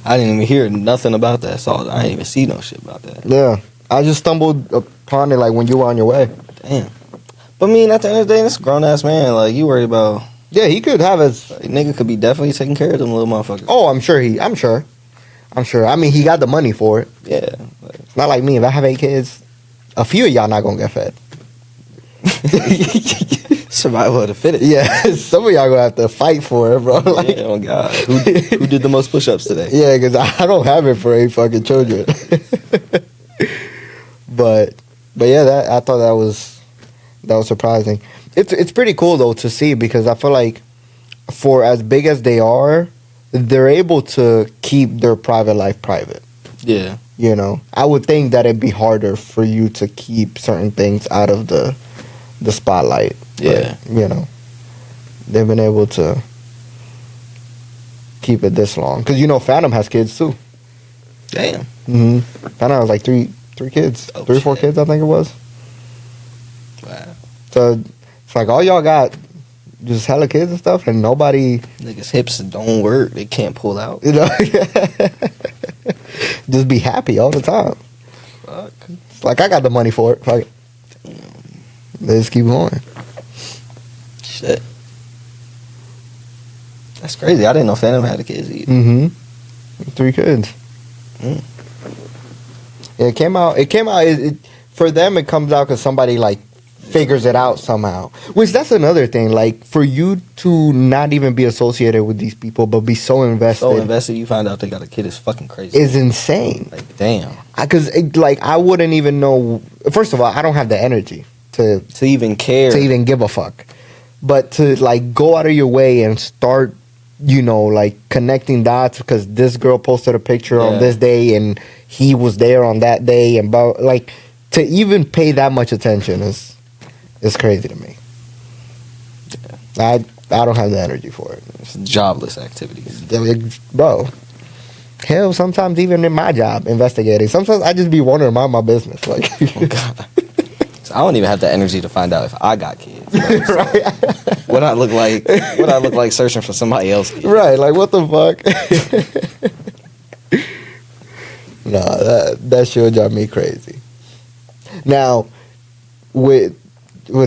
Speaker 1: I didn't even hear nothing about that. So I didn't even see no shit about that.
Speaker 2: Yeah, I just stumbled upon it like when you were on your way.
Speaker 1: Damn. But I mean, at the end of the day, this grown ass man. Like, you worried about?
Speaker 2: Yeah, he could have his
Speaker 1: nigga could be definitely taking care of them little motherfuckers.
Speaker 2: Oh, I'm sure. I mean, he got the money for it.
Speaker 1: Yeah.
Speaker 2: It's not like me. If I have 8 kids, a few of y'all not gonna get fed.
Speaker 1: Survival of the fittest.
Speaker 2: Yeah, some of y'all gonna have to fight for it, bro. Like,
Speaker 1: yeah, oh God, who did the most push-ups today?
Speaker 2: Yeah, because I don't have it for 8 fucking children. but yeah, I thought that was surprising. It's pretty cool though to see, because I feel like for as big as they are, they're able to keep their private life private.
Speaker 1: Yeah.
Speaker 2: I would think that it'd be harder for you to keep certain things out of the spotlight.
Speaker 1: Yeah.
Speaker 2: But, they've been able to keep it this long. Because, Phantom has kids, too.
Speaker 1: Damn.
Speaker 2: Mm-hmm. Phantom has like three kids.
Speaker 1: Oh,
Speaker 2: 3 or 4 kids, I think it was.
Speaker 1: Wow.
Speaker 2: So, it's like all y'all got just hella kids and stuff, and nobody...
Speaker 1: Niggas' hips don't work. They can't pull out.
Speaker 2: Just be happy all the time.
Speaker 1: Fuck.
Speaker 2: It's like, I got the money for it. Fuck it.
Speaker 1: Damn.
Speaker 2: They just keep going.
Speaker 1: Shit. That's crazy. I didn't know Phantom had a kids either.
Speaker 2: Mm-hmm. 3 kids. Yeah, it came out. For them, it comes out because somebody, like, figures it out somehow. Which, that's another thing. Like, for you to not even be associated with these people, but be so invested.
Speaker 1: You find out they got a kid is fucking crazy.
Speaker 2: Is insane.
Speaker 1: Like, damn.
Speaker 2: Because, I wouldn't even know. First of all, I don't have the energy to
Speaker 1: even care.
Speaker 2: To even give a fuck. But to, like, go out of your way and start, like, connecting dots because this girl posted a picture on this day and he was there on that day. And, like, to even pay that much attention is crazy to me. Yeah. I don't have the energy for it.
Speaker 1: It's jobless activities.
Speaker 2: Bro. Hell, sometimes even in my job, investigating. Sometimes I just be wondering about my business. Like,
Speaker 1: oh, God. So I don't even have the energy to find out if I got kids.
Speaker 2: Right.
Speaker 1: What I look like searching for somebody else.
Speaker 2: Right, like what the fuck? No, that shit would drive me crazy. Now, with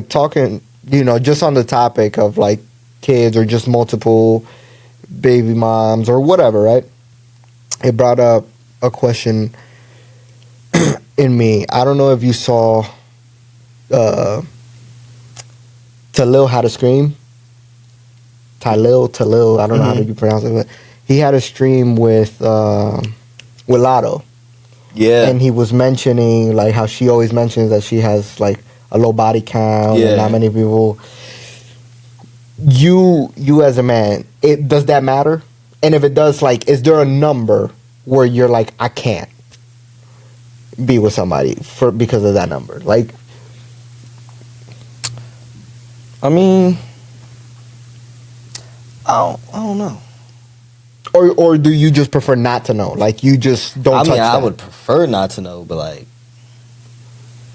Speaker 2: talking, just on the topic of like kids or just multiple baby moms or whatever, right? It brought up a question in me. I don't know if you saw Talil Had a Scream. Talil, I don't know how you pronounce it, but he had a stream with Lotto.
Speaker 1: Yeah.
Speaker 2: And he was mentioning like how she always mentions that she has like a low body count and not many people. You as a man, does that matter? And if it does, like, is there a number where you're like, I can't be with somebody because of that number? Like,
Speaker 1: I mean, I don't know.
Speaker 2: Or do you just prefer not to know? Like, you just don't touch that?
Speaker 1: I would prefer not to know, but like,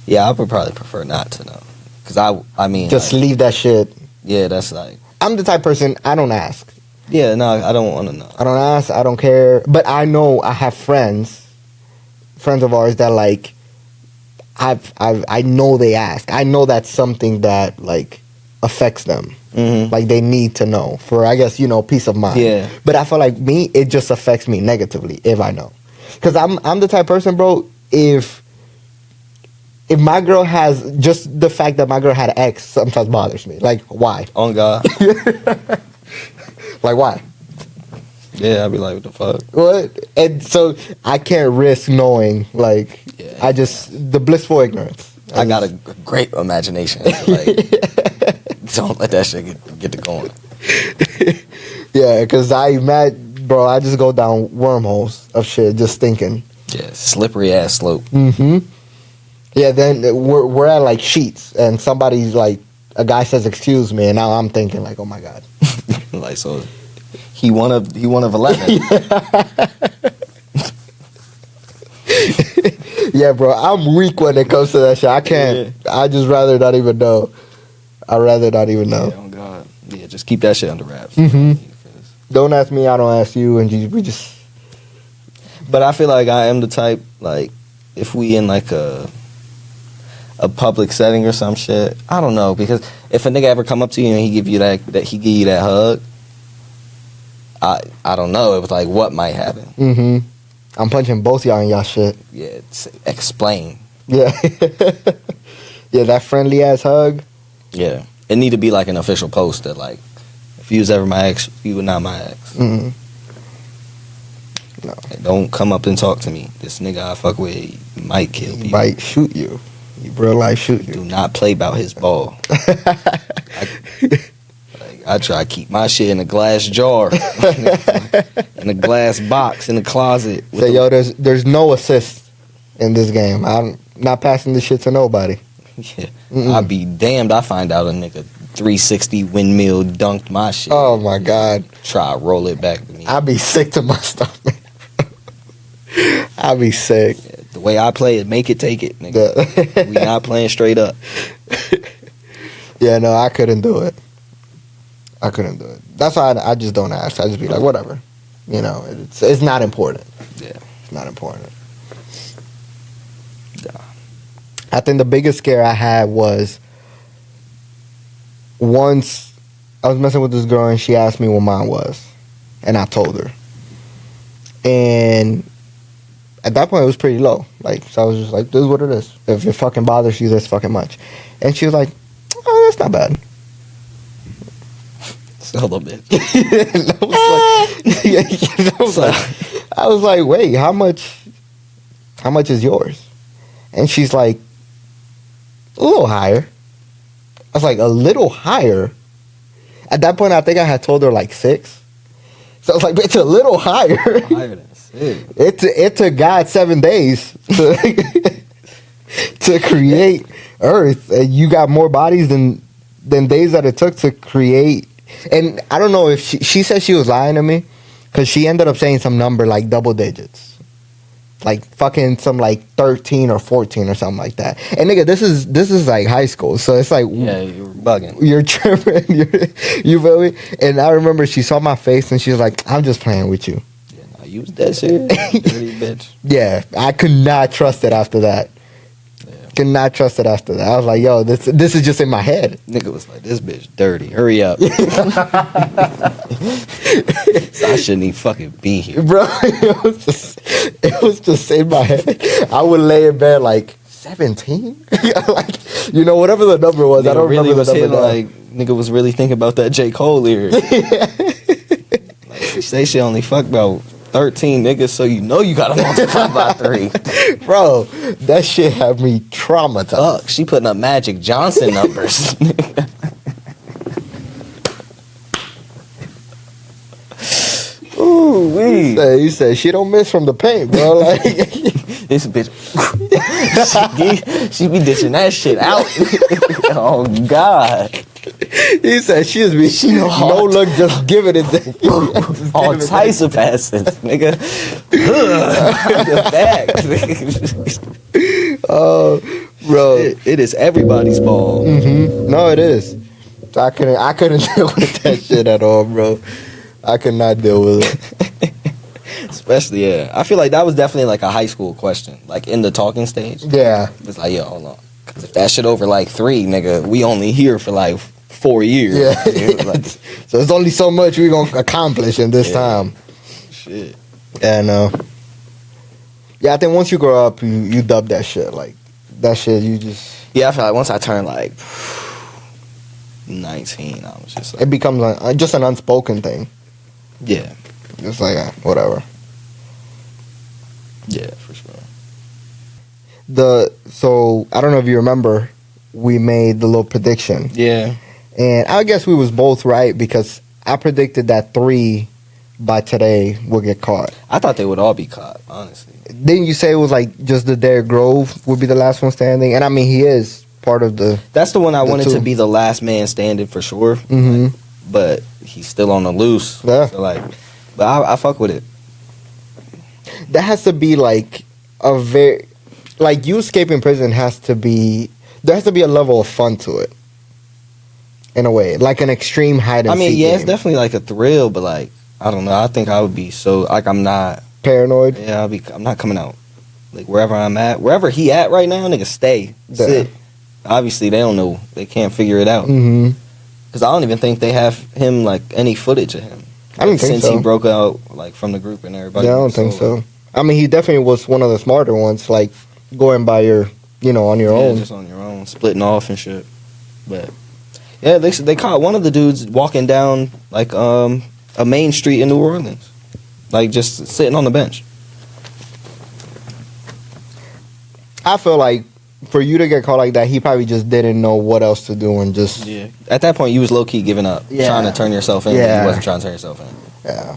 Speaker 1: yeah, I would probably prefer not to know. Because I mean,
Speaker 2: just
Speaker 1: like,
Speaker 2: leave that shit.
Speaker 1: Yeah, that's like,
Speaker 2: I'm the type of person, I don't ask.
Speaker 1: Yeah, no, I don't want to know.
Speaker 2: I don't ask, I don't care. But I know I have friends of ours that like, I know they ask. I know that's something that like affects them. Mm-hmm. Like they need to know for, I guess, peace of mind.
Speaker 1: Yeah.
Speaker 2: But I feel like me, it just affects me negatively if I know. Because I'm the type of person, bro, if my girl has, just the fact that my girl had an ex sometimes bothers me. Like, why?
Speaker 1: On God.
Speaker 2: Like, why?
Speaker 1: Yeah, I'd be like, what the fuck?
Speaker 2: What? And so I can't risk knowing, like,
Speaker 1: Yeah.
Speaker 2: the blissful ignorance.
Speaker 1: I got a great imagination. Like, don't let that shit get to going.
Speaker 2: Yeah, because I just go down wormholes of shit just thinking.
Speaker 1: Yeah, slippery ass slope.
Speaker 2: Mm-hmm. Yeah, then we're at like sheets, and somebody's like, a guy says, "Excuse me," and now I'm thinking like, "Oh my god!"
Speaker 1: Like, so he one of 11.
Speaker 2: Yeah, bro, I'm weak when it comes to that shit. I can't.
Speaker 1: Yeah.
Speaker 2: I just rather not even know. I'd rather not even know.
Speaker 1: Yeah, oh God. Yeah, just keep that shit under wraps.
Speaker 2: Mhm. Don't ask me, I don't ask you, and we just.
Speaker 1: But I feel like I am the type, like, if we in like a public setting or some shit, I don't know, because if a nigga ever come up to you and he give you that hug, I don't know. It was like, what might happen?
Speaker 2: Mm-hmm. I'm punching both y'all in y'all shit.
Speaker 1: Yeah, explain.
Speaker 2: Yeah. Yeah, that friendly ass hug.
Speaker 1: Yeah, it need to be like an official post that like, if you was ever my ex, you were not my ex.
Speaker 2: Mm-hmm. No.
Speaker 1: Like, don't come up and talk to me. This nigga I fuck with might kill
Speaker 2: He
Speaker 1: you.
Speaker 2: might shoot you. He real life shoot you.
Speaker 1: Do not play about his ball. I try to keep my shit in a glass jar, in a glass box, in the closet.
Speaker 2: Say, yo, there's no assist in this game. I'm not passing this shit to nobody.
Speaker 1: Yeah. I'd be damned I find out a nigga 360 windmill dunked my shit.
Speaker 2: Oh my god.
Speaker 1: Try to roll it back to me.
Speaker 2: I'd be sick to my stomach. I'd be sick.
Speaker 1: Yeah, the way I play it, make it, take it, nigga.
Speaker 2: Yeah.
Speaker 1: We not playing straight up.
Speaker 2: Yeah, no, I couldn't do it. I couldn't do it. That's why I just don't ask. I just be like, whatever. You know, it's not important.
Speaker 1: Yeah.
Speaker 2: It's not important.
Speaker 1: Yeah.
Speaker 2: I think the biggest scare I had was once I was messing with this girl and she asked me what mine was. And I told her. And at that point, it was pretty low. Like, so I was just like, this is what it is. If it fucking bothers you this fucking much. And she was like, oh, that's not bad.
Speaker 1: Still a little bit.
Speaker 2: I was like, wait, how much is yours? And she's like, a little higher. I was like, a little higher? At that point, I think I had told her like 6. So I was like, it's a little higher.
Speaker 1: Higher than 6.
Speaker 2: It took God 7 days to create Earth. And you got more bodies than days that it took to create. And I don't know if she said she was lying to me, because she ended up saying some number like double digits. Like fucking some like 13 or 14 or something like that. And nigga, this is like high school. So it's like,
Speaker 1: Yeah, you were bugging.
Speaker 2: you're tripping. You feel me? And I remember she saw my face and she was like, I'm just playing with you.
Speaker 1: Yeah, no, you was dead serious. Dirty bitch.
Speaker 2: Yeah, I could not trust it after that. Could not trust it after that. I was like, yo, this is just in my head.
Speaker 1: Nigga was like, this bitch dirty. Hurry up. So I shouldn't even fucking be here.
Speaker 2: Bro, it was just in my head. I would lay in bed like 17? Like, you know, whatever the number was.
Speaker 1: Nigga
Speaker 2: I don't
Speaker 1: really
Speaker 2: remember
Speaker 1: was
Speaker 2: the number now.
Speaker 1: like, nigga was really thinking about that J. Cole lyric. Like, she say she only fucked about 13 niggas, so you know you gotta multiply by 3.
Speaker 2: Bro, that shit had me traumatized.
Speaker 1: Fuck, she putting up Magic Johnson numbers. Ooh, wee.
Speaker 2: You said she don't miss from the paint, bro. Like,
Speaker 1: This bitch, she be dishing that shit out. Oh God.
Speaker 2: he said she
Speaker 1: know how
Speaker 2: no look, just giving it.
Speaker 1: All types of passes, nigga. The back.
Speaker 2: Oh, bro.
Speaker 1: It is everybody's ball.
Speaker 2: Mm-hmm. No, it is. I couldn't deal with that shit at all, bro. I could not deal with it.
Speaker 1: Especially, yeah. I feel like that was definitely like a high school question. Like in the talking stage.
Speaker 2: Yeah.
Speaker 1: It's like, yo, hold on. Because if that shit over like 3, nigga, we only here for like 4 years.
Speaker 2: Yeah.
Speaker 1: Dude, like,
Speaker 2: So there's only so much we gonna accomplish in this time.
Speaker 1: shit.
Speaker 2: Yeah, I know. Yeah, I think once you grow up, you dub that shit. Like, that shit, you just...
Speaker 1: Yeah, I feel like once I turned like 19, I was just like,
Speaker 2: It becomes just an unspoken thing.
Speaker 1: yeah.
Speaker 2: Just like, whatever.
Speaker 1: Yeah, for sure.
Speaker 2: So, I don't know if you remember, we made the little prediction.
Speaker 1: Yeah.
Speaker 2: And I guess we was both right because I predicted that 3 by today would get caught.
Speaker 1: I thought they would all be caught, honestly.
Speaker 2: Didn't you say it was like just the Derrick Grove would be the last one standing? And I mean, he is part of the...
Speaker 1: That's the one I wanted
Speaker 2: 2.
Speaker 1: to be the last man standing for sure.
Speaker 2: Mm-hmm.
Speaker 1: Like, but he's still on the loose.
Speaker 2: Yeah.
Speaker 1: So like, but I fuck with it.
Speaker 2: That has to be like a very... Like, you escaping prison has to be... There has to be a level of fun to it. In a way. Like an extreme hide and seek
Speaker 1: I mean, yeah,
Speaker 2: game.
Speaker 1: it's definitely like a thrill, but like, I don't know. I think I would be so... Like, I'm not...
Speaker 2: Paranoid?
Speaker 1: Yeah, I'm not coming out. Like, wherever I'm at. Wherever he at right now, nigga, stay.
Speaker 2: Yeah.
Speaker 1: Sit. Obviously, they don't know. They can't figure it out.
Speaker 2: Mm-hmm.
Speaker 1: Because I don't even think they have him, like, any footage of him.
Speaker 2: I don't think
Speaker 1: Since
Speaker 2: so.
Speaker 1: he broke out, like, from the group and everybody.
Speaker 2: Yeah, I don't think so. I mean, he definitely was one of the smarter ones, like going by your, on your own.
Speaker 1: Just on your own, splitting off and shit. But yeah, they caught one of the dudes walking down like a main street in New Orleans, like just sitting on the bench.
Speaker 2: I feel like for you to get caught like that, he probably just didn't know what else to do and just
Speaker 1: At that point, you was low key giving up,
Speaker 2: Yeah.
Speaker 1: trying to turn yourself in.
Speaker 2: Yeah.
Speaker 1: You wasn't trying to turn yourself in.
Speaker 2: yeah.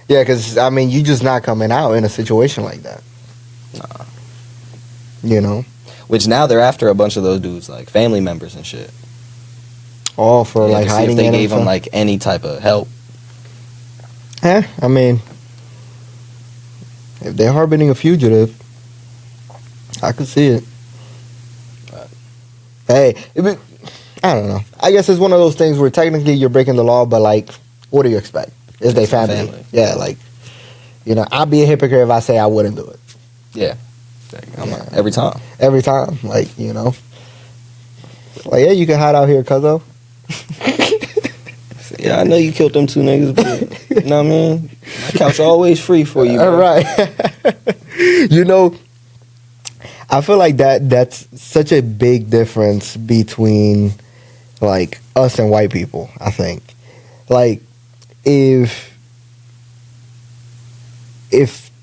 Speaker 2: Yeah, because, I mean, you just not coming out in a situation like that.
Speaker 1: Nah.
Speaker 2: You know?
Speaker 1: Which now they're after a bunch of those dudes, like family members and shit.
Speaker 2: All for,
Speaker 1: Yeah,
Speaker 2: like,
Speaker 1: to see
Speaker 2: hiding
Speaker 1: if they
Speaker 2: it and
Speaker 1: gave them
Speaker 2: stuff.
Speaker 1: like any type of help.
Speaker 2: I mean, if they're harboring a fugitive, I could see it. Hey, I don't know. I guess it's one of those things where technically you're breaking the law, but, like, what do you expect? It's their
Speaker 1: It's their
Speaker 2: family.
Speaker 1: family.
Speaker 2: Yeah, like, I'd be a hypocrite if I say I wouldn't do it.
Speaker 1: Yeah, every time.
Speaker 2: Every time. Like, Like, yeah, you can hide out here, cuzzo.
Speaker 1: Yeah, I know you killed them 2 niggas, but you know what I mean? My couch always free for you.
Speaker 2: All
Speaker 1: Bro.
Speaker 2: right. I feel like that's such a big difference between, like, us and white people, I think. Like, if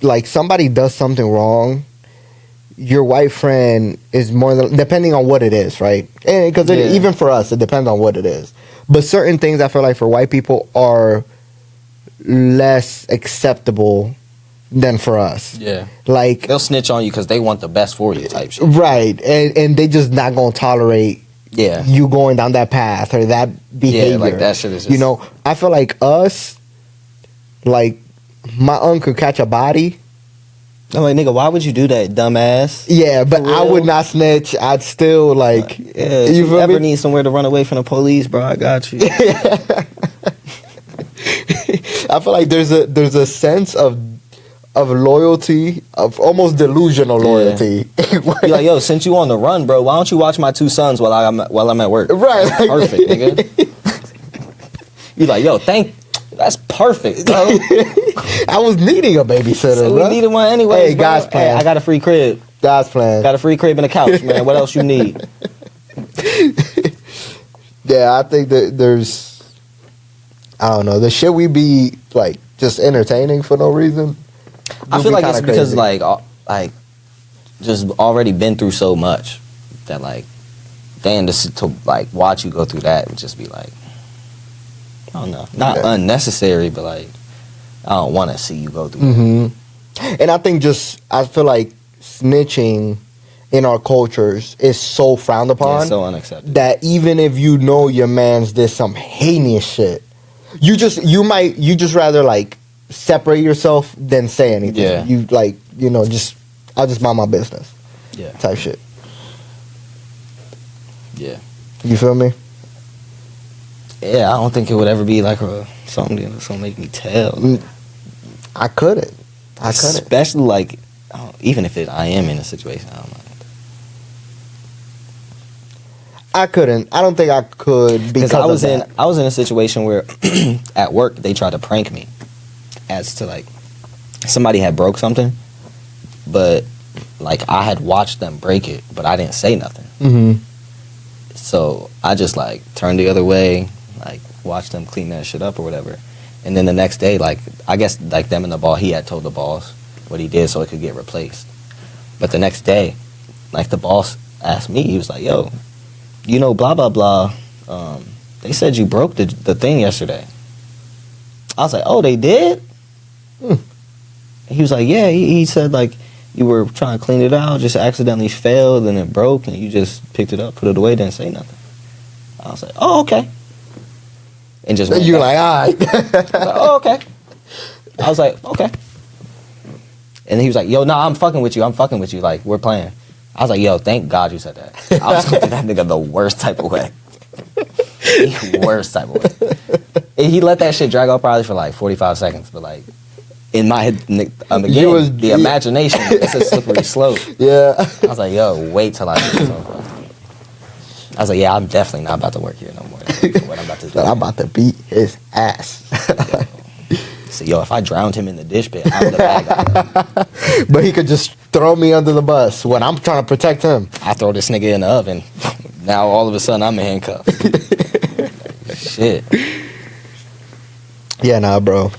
Speaker 2: like, somebody does something wrong, your white friend is more than, depending on what it is, right? And because
Speaker 1: Yeah.
Speaker 2: even for us, it depends on what it is. But certain things I feel like for white people are less acceptable than for us.
Speaker 1: Yeah.
Speaker 2: Like,
Speaker 1: They'll snitch on you because they want the best for you type shit.
Speaker 2: right, and they just not gonna tolerate
Speaker 1: Yeah.
Speaker 2: you going down that path or that behavior.
Speaker 1: Yeah, like that shit is just...
Speaker 2: I feel like us, like, my uncle catch a body.
Speaker 1: I'm like, nigga, why would you do that, dumbass?
Speaker 2: Yeah, but
Speaker 1: For
Speaker 2: I
Speaker 1: real?
Speaker 2: would not snitch. I'd still, like,
Speaker 1: Yeah, if
Speaker 2: you
Speaker 1: you
Speaker 2: feel
Speaker 1: ever
Speaker 2: me?
Speaker 1: need somewhere to run away from the police, bro, I got you.
Speaker 2: I feel like there's a sense of loyalty, of almost delusional loyalty.
Speaker 1: Be like, yo, since you on the run, bro, why don't you watch my 2 sons while I'm at work?
Speaker 2: Right,
Speaker 1: That's
Speaker 2: like-
Speaker 1: perfect, nigga. You like, yo, that's perfect, bro.
Speaker 2: I was needing a babysitter,
Speaker 1: So
Speaker 2: bro.
Speaker 1: we needed one anyway.
Speaker 2: Hey, God's plan.
Speaker 1: I got a free crib.
Speaker 2: God's plan.
Speaker 1: Got a free crib and a couch, man. What else you need?
Speaker 2: Yeah, I think that there's, I don't know, the shit we be, like, just entertaining for no reason.
Speaker 1: I
Speaker 2: Would
Speaker 1: feel
Speaker 2: be
Speaker 1: like it's
Speaker 2: kinda
Speaker 1: because
Speaker 2: crazy.
Speaker 1: like just already been through so much that like damn to like watch you go through that would just be like I don't know, not
Speaker 2: Yeah.
Speaker 1: unnecessary, but like I don't want to see you go through that.
Speaker 2: Mm-hmm. And I think I feel like snitching in our cultures is so frowned
Speaker 1: Yeah,
Speaker 2: upon
Speaker 1: it's so unacceptable.
Speaker 2: that even if you know your man's did some heinous shit, you just rather, like, separate yourself than say anything.
Speaker 1: Yeah.
Speaker 2: You, like, I'll just mind my business
Speaker 1: Yeah,
Speaker 2: type shit.
Speaker 1: yeah,
Speaker 2: You feel me?
Speaker 1: yeah. I don't think it would ever be like something that's gonna make me tell.
Speaker 2: I couldn't.
Speaker 1: Especially like even if I am in a situation, I don't know.
Speaker 2: I couldn't. I don't think I could because
Speaker 1: I was
Speaker 2: of that.
Speaker 1: I was in a situation where at work they tried to prank me as to like somebody had broke something, but like I had watched them break it, but I didn't say nothing.
Speaker 2: Mm-hmm.
Speaker 1: So I just like turned the other way, like watched them clean that shit up or whatever. And then the next day, like, I guess, like, them and the ball, he had told the boss what he did so it could get replaced. But the next day, like, the boss asked me, he was like, yo, you know, blah, blah, blah, they said you broke the thing yesterday. I was like, oh, they did? He was like, yeah, he said, like, you were trying to clean it out, just accidentally failed, and it broke, and you just picked it up, put it away, didn't say nothing. I was like, oh, okay. And just
Speaker 2: You like, all right.
Speaker 1: I was like, oh, okay. I was like, okay. And he was like, yo, no, I'm fucking with you. Like, we're playing. I was like, yo, thank God you said that. I was going to that nigga the worst type of way. Worst type of way. And he let that shit drag out probably for like 45 seconds. But like, in my head, again, the imagination, it's a slippery slope.
Speaker 2: Yeah.
Speaker 1: I was like, yo, wait till I get this over. I was like, yeah, I'm definitely not about to work here no more. What I'm about to do.
Speaker 2: I'm about to beat his ass.
Speaker 1: So, yo, if I drowned him in the dish pit, I'm the bad guy.
Speaker 2: But he could just throw me under the bus when I'm trying to protect him.
Speaker 1: I throw this nigga in the oven. Now, all of a sudden, I'm in handcuffs. Shit.
Speaker 2: Yeah, nah, bro.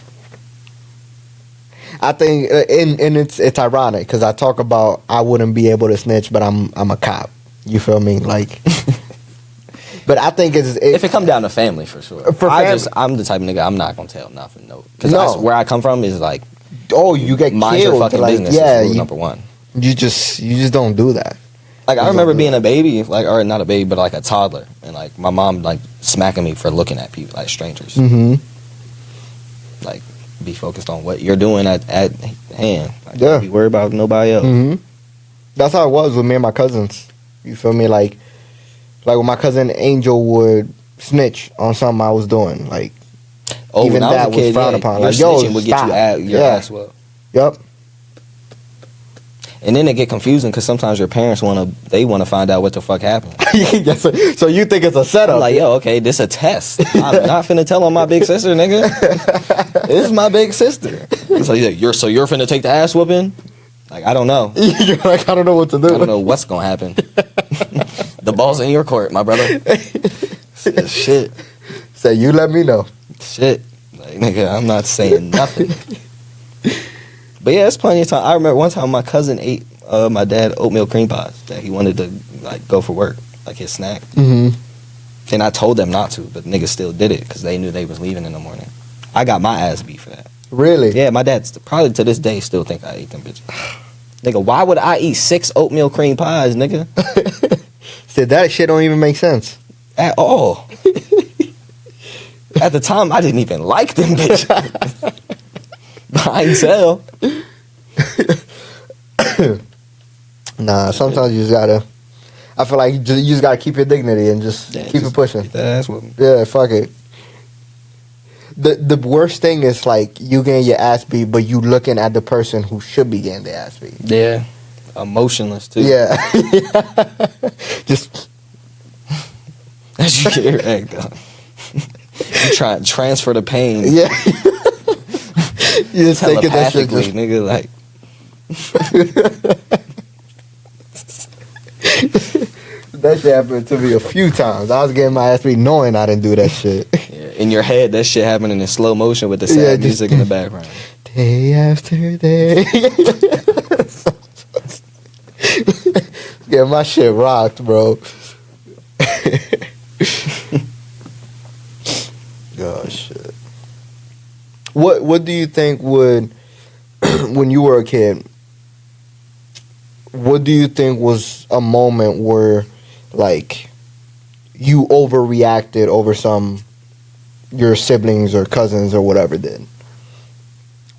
Speaker 2: I think, and it's ironic, because I talk about I wouldn't be able to snitch, but I'm a cop. You feel me? Like... But I think if
Speaker 1: it come down to family, for sure. I'm the type of nigga, I'm not gonna tell nothing. No, because where I come from is like,
Speaker 2: oh, you get
Speaker 1: mind
Speaker 2: killed.
Speaker 1: your fucking
Speaker 2: like,
Speaker 1: business.
Speaker 2: Yeah,
Speaker 1: is rule number one.
Speaker 2: You just don't do that.
Speaker 1: Like, I remember being a baby, like, or not a baby, but like a toddler, and like my mom like smacking me for looking at people, like strangers.
Speaker 2: Mm-hmm.
Speaker 1: Like, be focused on what you're doing at hand. Like,
Speaker 2: Yeah.
Speaker 1: Don't be worried about nobody else.
Speaker 2: Mm-hmm. That's how it was with me and my cousins. You feel me? Like when my cousin Angel would snitch on something I was doing, like even
Speaker 1: when I
Speaker 2: that
Speaker 1: was a kid,
Speaker 2: frowned upon.
Speaker 1: Your
Speaker 2: Like, yo,
Speaker 1: snitching would
Speaker 2: stop.
Speaker 1: get you your ass whooped.
Speaker 2: Yep.
Speaker 1: And then it get confusing because sometimes your parents want to find out what the fuck happened.
Speaker 2: Yes, so you think it's a setup?
Speaker 1: I'm like, yo, okay, this a test. I'm not finna tell on my big sister, nigga. This is my big sister. So you're finna take the ass whooping? Like, I don't know.
Speaker 2: You're like, I don't know what to do.
Speaker 1: I don't know what's gonna happen. The ball's in your court, my brother. Shit.
Speaker 2: Say, you let me know.
Speaker 1: Shit. Like, nigga, I'm not saying nothing. But yeah, it's plenty of time. I remember one time my cousin ate my dad oatmeal cream pies that he wanted to like go for work, like his snack.
Speaker 2: Mm-hmm.
Speaker 1: And I told them not to, but niggas still did it because they knew they was leaving in the morning. I got my ass beat for that.
Speaker 2: Really?
Speaker 1: Yeah, my dad probably to this day still think I ate them bitches. Nigga, why would I eat 6 oatmeal cream pies, nigga?
Speaker 2: Said that shit don't even make sense.
Speaker 1: At all. At the time, I didn't even like them bitches. But I ain't tell.
Speaker 2: Nah, sometimes you just gotta. I feel like you just gotta keep your dignity and just keep it pushing.
Speaker 1: That's what.
Speaker 2: Yeah, fuck it. The worst thing is like you getting your ass beat, but you looking at the person who should be getting their ass beat.
Speaker 1: Yeah, emotionless too.
Speaker 2: Yeah, just
Speaker 1: as you get your egg done. You try to transfer the pain.
Speaker 2: Yeah, you just thinking that shit
Speaker 1: telepathically,
Speaker 2: just,
Speaker 1: nigga. Like,
Speaker 2: that shit happened to me a few times. I was getting my ass beat knowing I didn't do that shit.
Speaker 1: yeah, in your head, that shit happening in slow motion with the sad music in the background.
Speaker 2: Day after day. Yeah, my shit rocked, bro. Oh shit. What do you think would when you were a kid, what do you think was a moment where like you overreacted over your siblings or cousins or whatever did?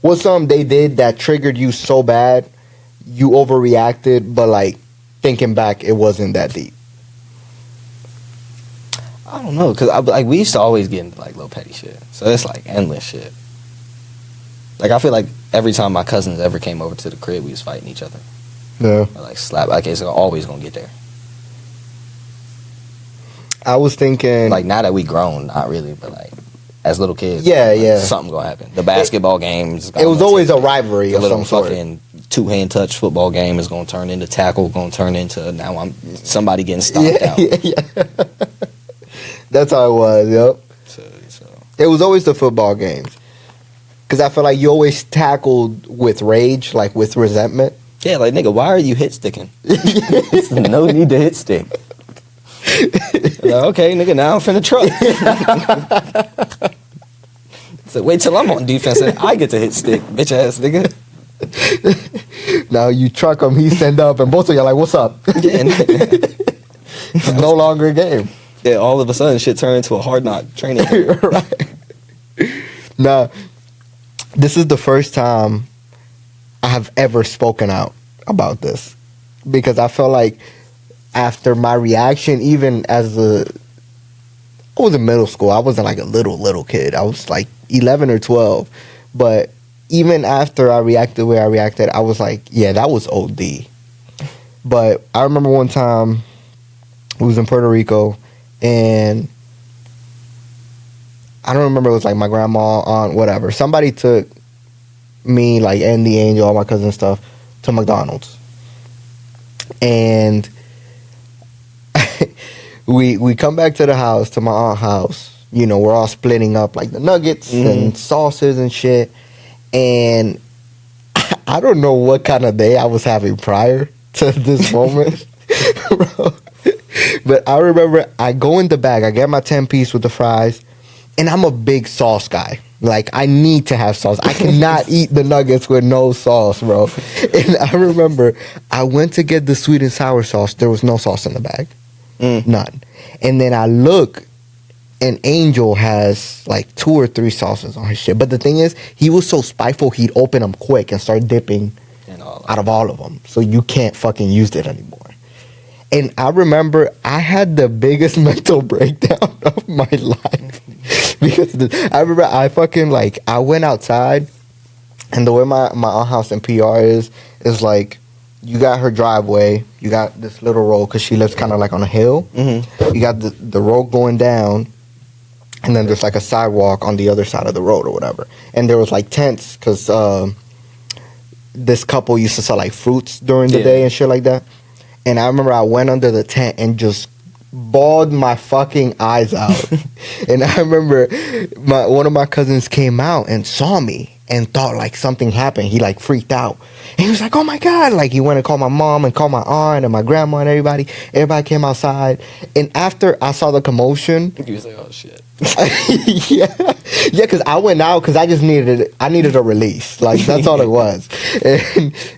Speaker 2: What's something they did that triggered you so bad you overreacted, but like thinking back it wasn't that deep?
Speaker 1: I don't know, cause like we used to always get into like little petty shit, so it's like endless shit. Like I feel like every time my cousins ever came over to the crib, we was fighting each other.
Speaker 2: Yeah.
Speaker 1: Or like slap. Like it's always gonna get there.
Speaker 2: I was thinking
Speaker 1: Like now that we grown, not really, but like as little kids,
Speaker 2: Yeah,
Speaker 1: like,
Speaker 2: yeah.
Speaker 1: something gonna happen. The basketball games.
Speaker 2: it was always a rivalry
Speaker 1: The
Speaker 2: of
Speaker 1: little
Speaker 2: some sort.
Speaker 1: fucking 2-hand touch football game is gonna turn into tackle. Gonna turn into now I'm somebody getting stomped out.
Speaker 2: Yeah. That's how it was, yep.
Speaker 1: So
Speaker 2: It was always the football games. Because I feel like you always tackled with rage, like with resentment.
Speaker 1: Yeah, like, nigga, why are you hit sticking? There's no need to hit stick. Like, okay, nigga, now I'm finna truck. So wait till I'm on defense and I get to hit stick, bitch ass nigga.
Speaker 2: Now you truck him, he stand up, and both of you are like, what's up?
Speaker 1: Yeah,
Speaker 2: It's no longer a game.
Speaker 1: yeah, all of a sudden shit turned into a hard knock training.
Speaker 2: Right. Now, this is the first time I have ever spoken out about this. Because I felt like after my reaction, even I was in middle school. I wasn't like a little kid. I was like 11 or 12. But even after I reacted the way I reacted, I was like, yeah, that was OD. But I remember one time we was in Puerto Rico, and I don't remember, it was like my grandma, aunt, whatever. Somebody took me, like, and the Angel, all my cousins and stuff, to McDonald's. And we come back to the house, to my aunt's house. You know, we're all splitting up, like, the nuggets and sauces and shit. And I don't know what kind of day I was having prior to this moment. Bro. But I remember I go in the bag, I get my 10-piece with the fries, and I'm a big sauce guy. Like, I need to have sauce. I cannot eat the nuggets with no sauce, bro. And I remember I went to get the sweet and sour sauce. There was no sauce in the bag. None. And then I look, and Angel has like 2 or 3 sauces on his shit. But the thing is, he was so spiteful, he'd open them quick and start dipping out of all of them. So you can't fucking use it anymore. And I remember I had the biggest mental breakdown of my life. Because I remember I went outside, and the way my aunt house in PR is like, you got her driveway, you got this little road, because she lives kind of like on a hill. You got the road going down, and then there's like a sidewalk on the other side of the road or whatever. And there was like tents, because this couple used to sell like fruits during the day and shit like that. And I remember I went under the tent and just bawled my fucking eyes out. And I remember one of my cousins came out and saw me and thought like something happened. He like freaked out. And he was like, oh my God. Like, he went and called my mom and called my aunt and my grandma and everybody. Everybody came outside. And after I saw the commotion,
Speaker 1: He was like, oh shit.
Speaker 2: yeah, because I went out because I needed a release. Like, that's all it was.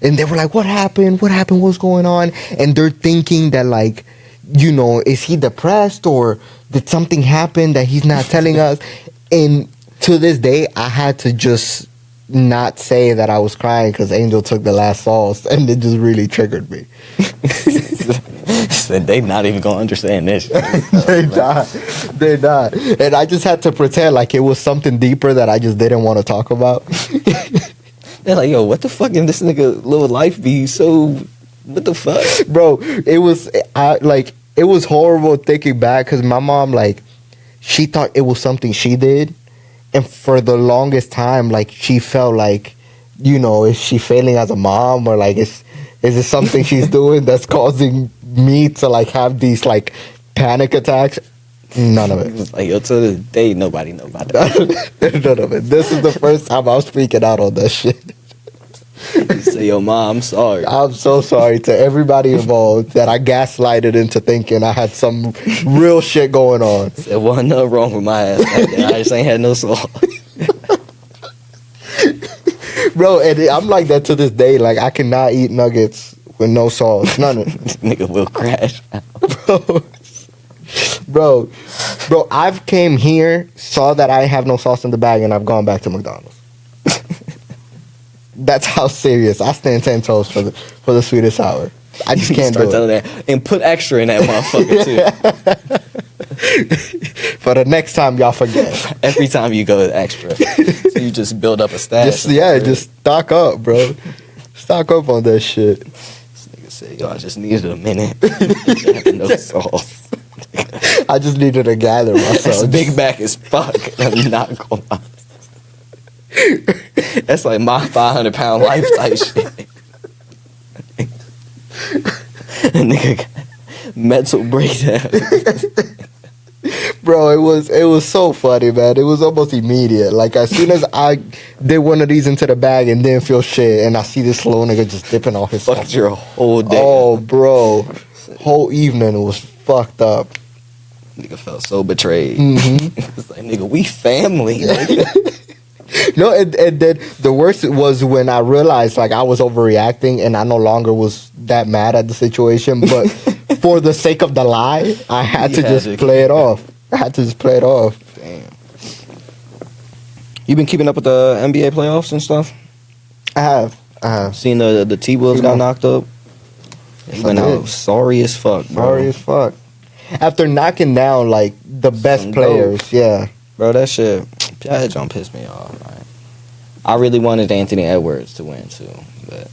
Speaker 2: And they were like, what happened? What's going on? And they're thinking that, like, you know, is he depressed, or did something happen that he's not telling us? And to this day, I had to just not say that I was crying because Angel took the last sauce, and it just really triggered me.
Speaker 1: Said they not even gonna understand this.
Speaker 2: They died. And I just had to pretend like it was something deeper that I just didn't want to talk about.
Speaker 1: They're like, yo, what the fuck in this nigga little life be so, what the fuck?
Speaker 2: Bro, it was horrible thinking back, because my mom, like, she thought it was something she did. And for the longest time, like, she felt like, you know, is she failing as a mom, or like, is it something she's doing that's causing me to like have these like panic attacks? None of it.
Speaker 1: Like, yo, to this day, nobody know about that.
Speaker 2: None of it. This is the first time I was freaking out on that shit.
Speaker 1: You say, yo, mom, I'm sorry.
Speaker 2: I'm so sorry to everybody involved that I gaslighted into thinking I had some real shit going on.
Speaker 1: There wasn't nothing wrong with my ass. I just ain't had no sauce.
Speaker 2: Bro, and I'm like that to this day. Like, I cannot eat nuggets with no sauce. None of it.
Speaker 1: This nigga will crash.
Speaker 2: Bro, I've came here, saw that I have no sauce in the bag, and I've gone back to McDonald's. That's how serious. I stand 10 toes for the sweet and sour. I just can't do it.
Speaker 1: That. And put extra in that motherfucker, too.
Speaker 2: For the next time, y'all forget.
Speaker 1: Every time you go, extra. So you just build up a stash.
Speaker 2: Just stock up, bro. Stock up on that shit.
Speaker 1: This nigga said, yo, I just needed a minute. Having no sauce.
Speaker 2: I just needed to gather myself.
Speaker 1: That's big back as fuck. I'm not gonna lie. That's like my 500-pound life type shit. A nigga got mental breakdown.
Speaker 2: Bro, it was so funny, man. It was almost immediate. Like, as soon as I did one of these into the bag and didn't feel shit, and I see this slow nigga just dipping off his
Speaker 1: Fucked your whole day.
Speaker 2: Oh, bro. Whole evening was fucked up.
Speaker 1: Nigga felt so betrayed.
Speaker 2: Mm-hmm.
Speaker 1: It's like, nigga, we family. Nigga.
Speaker 2: No, and then the worst was when I realized, like, I was overreacting and I no longer was that mad at the situation, but for the sake of the lie, I had to just play it off. I had to just play it off.
Speaker 1: Damn. You been keeping up with the NBA playoffs and stuff?
Speaker 2: I have.
Speaker 1: Seen the T-Wolves got knocked up? They went out sorry as fuck, bro.
Speaker 2: Sorry as fuck. After knocking down, like, the best
Speaker 1: Some
Speaker 2: players,
Speaker 1: dope.
Speaker 2: yeah.
Speaker 1: Bro, that don't piss me off, right? I really wanted Anthony Edwards to win, too. But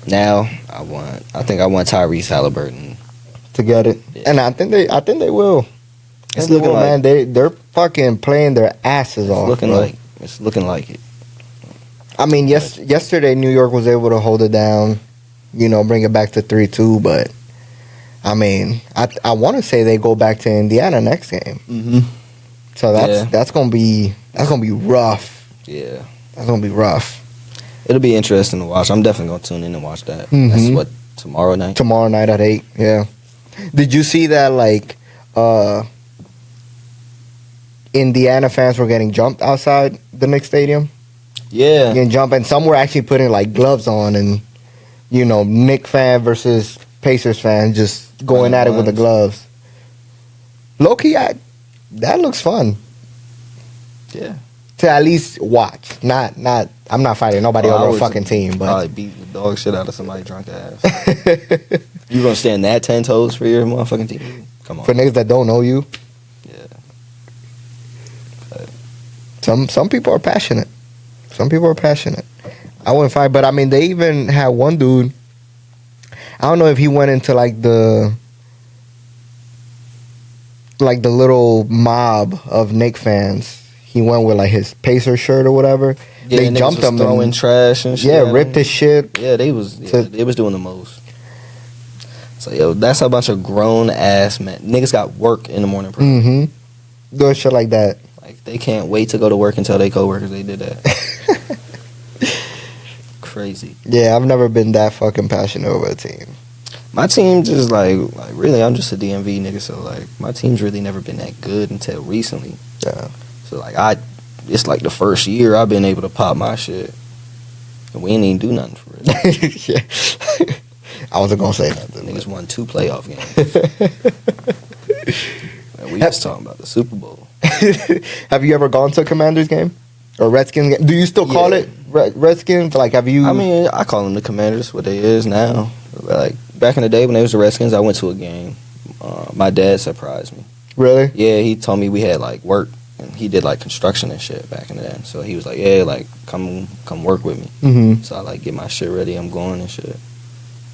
Speaker 1: now, I think I want Tyrese Halliburton.
Speaker 2: To get it.
Speaker 1: Yeah.
Speaker 2: And I think they will.
Speaker 1: It's looking like,
Speaker 2: man, they're fucking playing their asses off.
Speaker 1: It's looking like it.
Speaker 2: I mean, yesterday New York was able to hold it down, bring it back to 3-2, but I mean, I want to say they go back to Indiana next game.
Speaker 1: Mm-hmm.
Speaker 2: So that's gonna be rough.
Speaker 1: Yeah,
Speaker 2: that's gonna be rough.
Speaker 1: It'll be interesting to watch. I'm definitely gonna tune in and watch that.
Speaker 2: Mm-hmm.
Speaker 1: That's what, tomorrow night.
Speaker 2: Tomorrow night at 8. Yeah. Did you see that? Like, Indiana fans were getting jumped outside the Knicks stadium.
Speaker 1: Yeah,
Speaker 2: Getting jumped, and some were actually putting like gloves on, and Knicks fan versus Pacers fan just going at it with the gloves. Low key, that looks fun.
Speaker 1: Yeah.
Speaker 2: To at least watch. Not. I'm not fighting nobody over a fucking team, but
Speaker 1: probably beat the dog shit out of somebody drunk ass. You gonna stand that 10 toes for your motherfucking team? Come on.
Speaker 2: for niggas that don't know you,
Speaker 1: Yeah.
Speaker 2: some people are passionate. Some people are passionate. I wouldn't fight, but I mean, they even had one dude. I don't know if he went into like the little mob of Knicks fans. He went with like his Pacers shirt or whatever.
Speaker 1: Yeah,
Speaker 2: they jumped him,
Speaker 1: throwing trash and shit.
Speaker 2: Yeah, ripped his shit.
Speaker 1: Yeah, they was doing the most. So yo, that's a bunch of grown ass men. Niggas got work in the morning. Bro.
Speaker 2: Mm-hmm. Doing shit like that.
Speaker 1: Like they can't wait to go to work and tell their coworkers they did that. Crazy.
Speaker 2: Yeah, I've never been that fucking passionate over a team.
Speaker 1: My team just like really, I'm just a DMV nigga, so like my team's really never been that good until recently.
Speaker 2: Yeah.
Speaker 1: So like it's like the first year I've been able to pop my shit, and we ain't even do nothing for it.
Speaker 2: Yeah. I wasn't gonna say nothing.
Speaker 1: Niggas won 2 playoff games. And we just talking about the Super Bowl.
Speaker 2: Have you ever gone to a Commanders game or Redskins game? Do you still call it Redskins? Like, have you?
Speaker 1: I mean, I call them the Commanders, what they is now. Like back in the day when they was the Redskins, I went to a game. My dad surprised me.
Speaker 2: Really?
Speaker 1: Yeah, he told me we had like work, and he did like construction and shit back in the day. So he was like, "Yeah, like come work with me."
Speaker 2: Mm-hmm.
Speaker 1: So I like get my shit ready. I'm going and shit.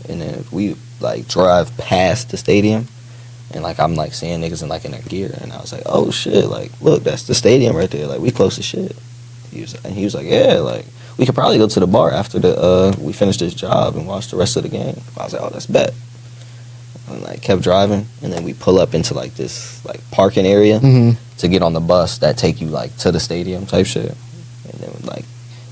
Speaker 1: And then we like drive past the stadium, and like I'm like seeing niggas in their gear, and I was like, "Oh shit! Like look, that's the stadium right there. Like we close as shit." He was like, "Yeah, like we could probably go to the bar after we finish this job and watch the rest of the game." I was like, "Oh, that's bet." And like kept driving, and then we pull up into like this like parking area to get on the bus that take you like to the stadium type shit, and then we like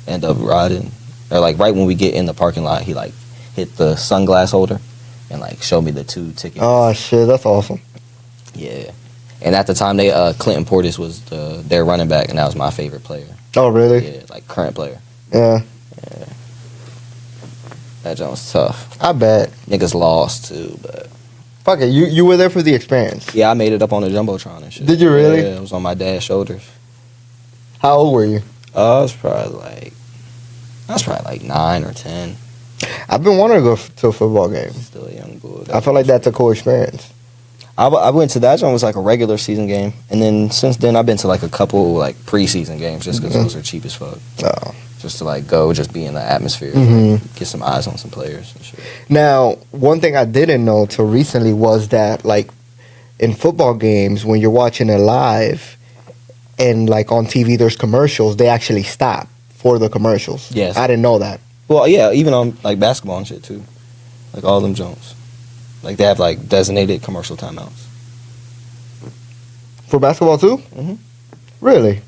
Speaker 1: end up riding. Or like right when we get in the parking lot, he like hit the sunglass holder and like showed me the 2 tickets.
Speaker 2: Oh shit, that's awesome.
Speaker 1: Yeah, and at the time Clinton Portis was their running back, and that was my favorite player.
Speaker 2: Oh really?
Speaker 1: Yeah, like current player.
Speaker 2: Yeah.
Speaker 1: That joint was tough.
Speaker 2: I bet.
Speaker 1: Niggas lost too, but
Speaker 2: Fuck it, you were there for the experience.
Speaker 1: yeah, I made it up on the jumbotron and shit.
Speaker 2: Did you really?
Speaker 1: Yeah, it was on my dad's shoulders.
Speaker 2: How old were you?
Speaker 1: I was probably like 9 or 10.
Speaker 2: I've been wanting to go to a football game.
Speaker 1: Still a young boy.
Speaker 2: I feel like that's a cool experience.
Speaker 1: I went to that one was like a regular season game, and then since then I've been to like a couple like preseason games just because those are cheap as fuck.
Speaker 2: Oh.
Speaker 1: Just to like go, just be in the atmosphere, get some eyes on some players and shit.
Speaker 2: Now, one thing I didn't know till recently was that like in football games when you're watching it live and like on TV there's commercials, they actually stop for the commercials.
Speaker 1: Yes.
Speaker 2: I didn't know that.
Speaker 1: Well, yeah, even on like basketball and shit too, like all them Jones, like they have like designated commercial timeouts.
Speaker 2: For basketball too?
Speaker 1: Mhm.
Speaker 2: Really?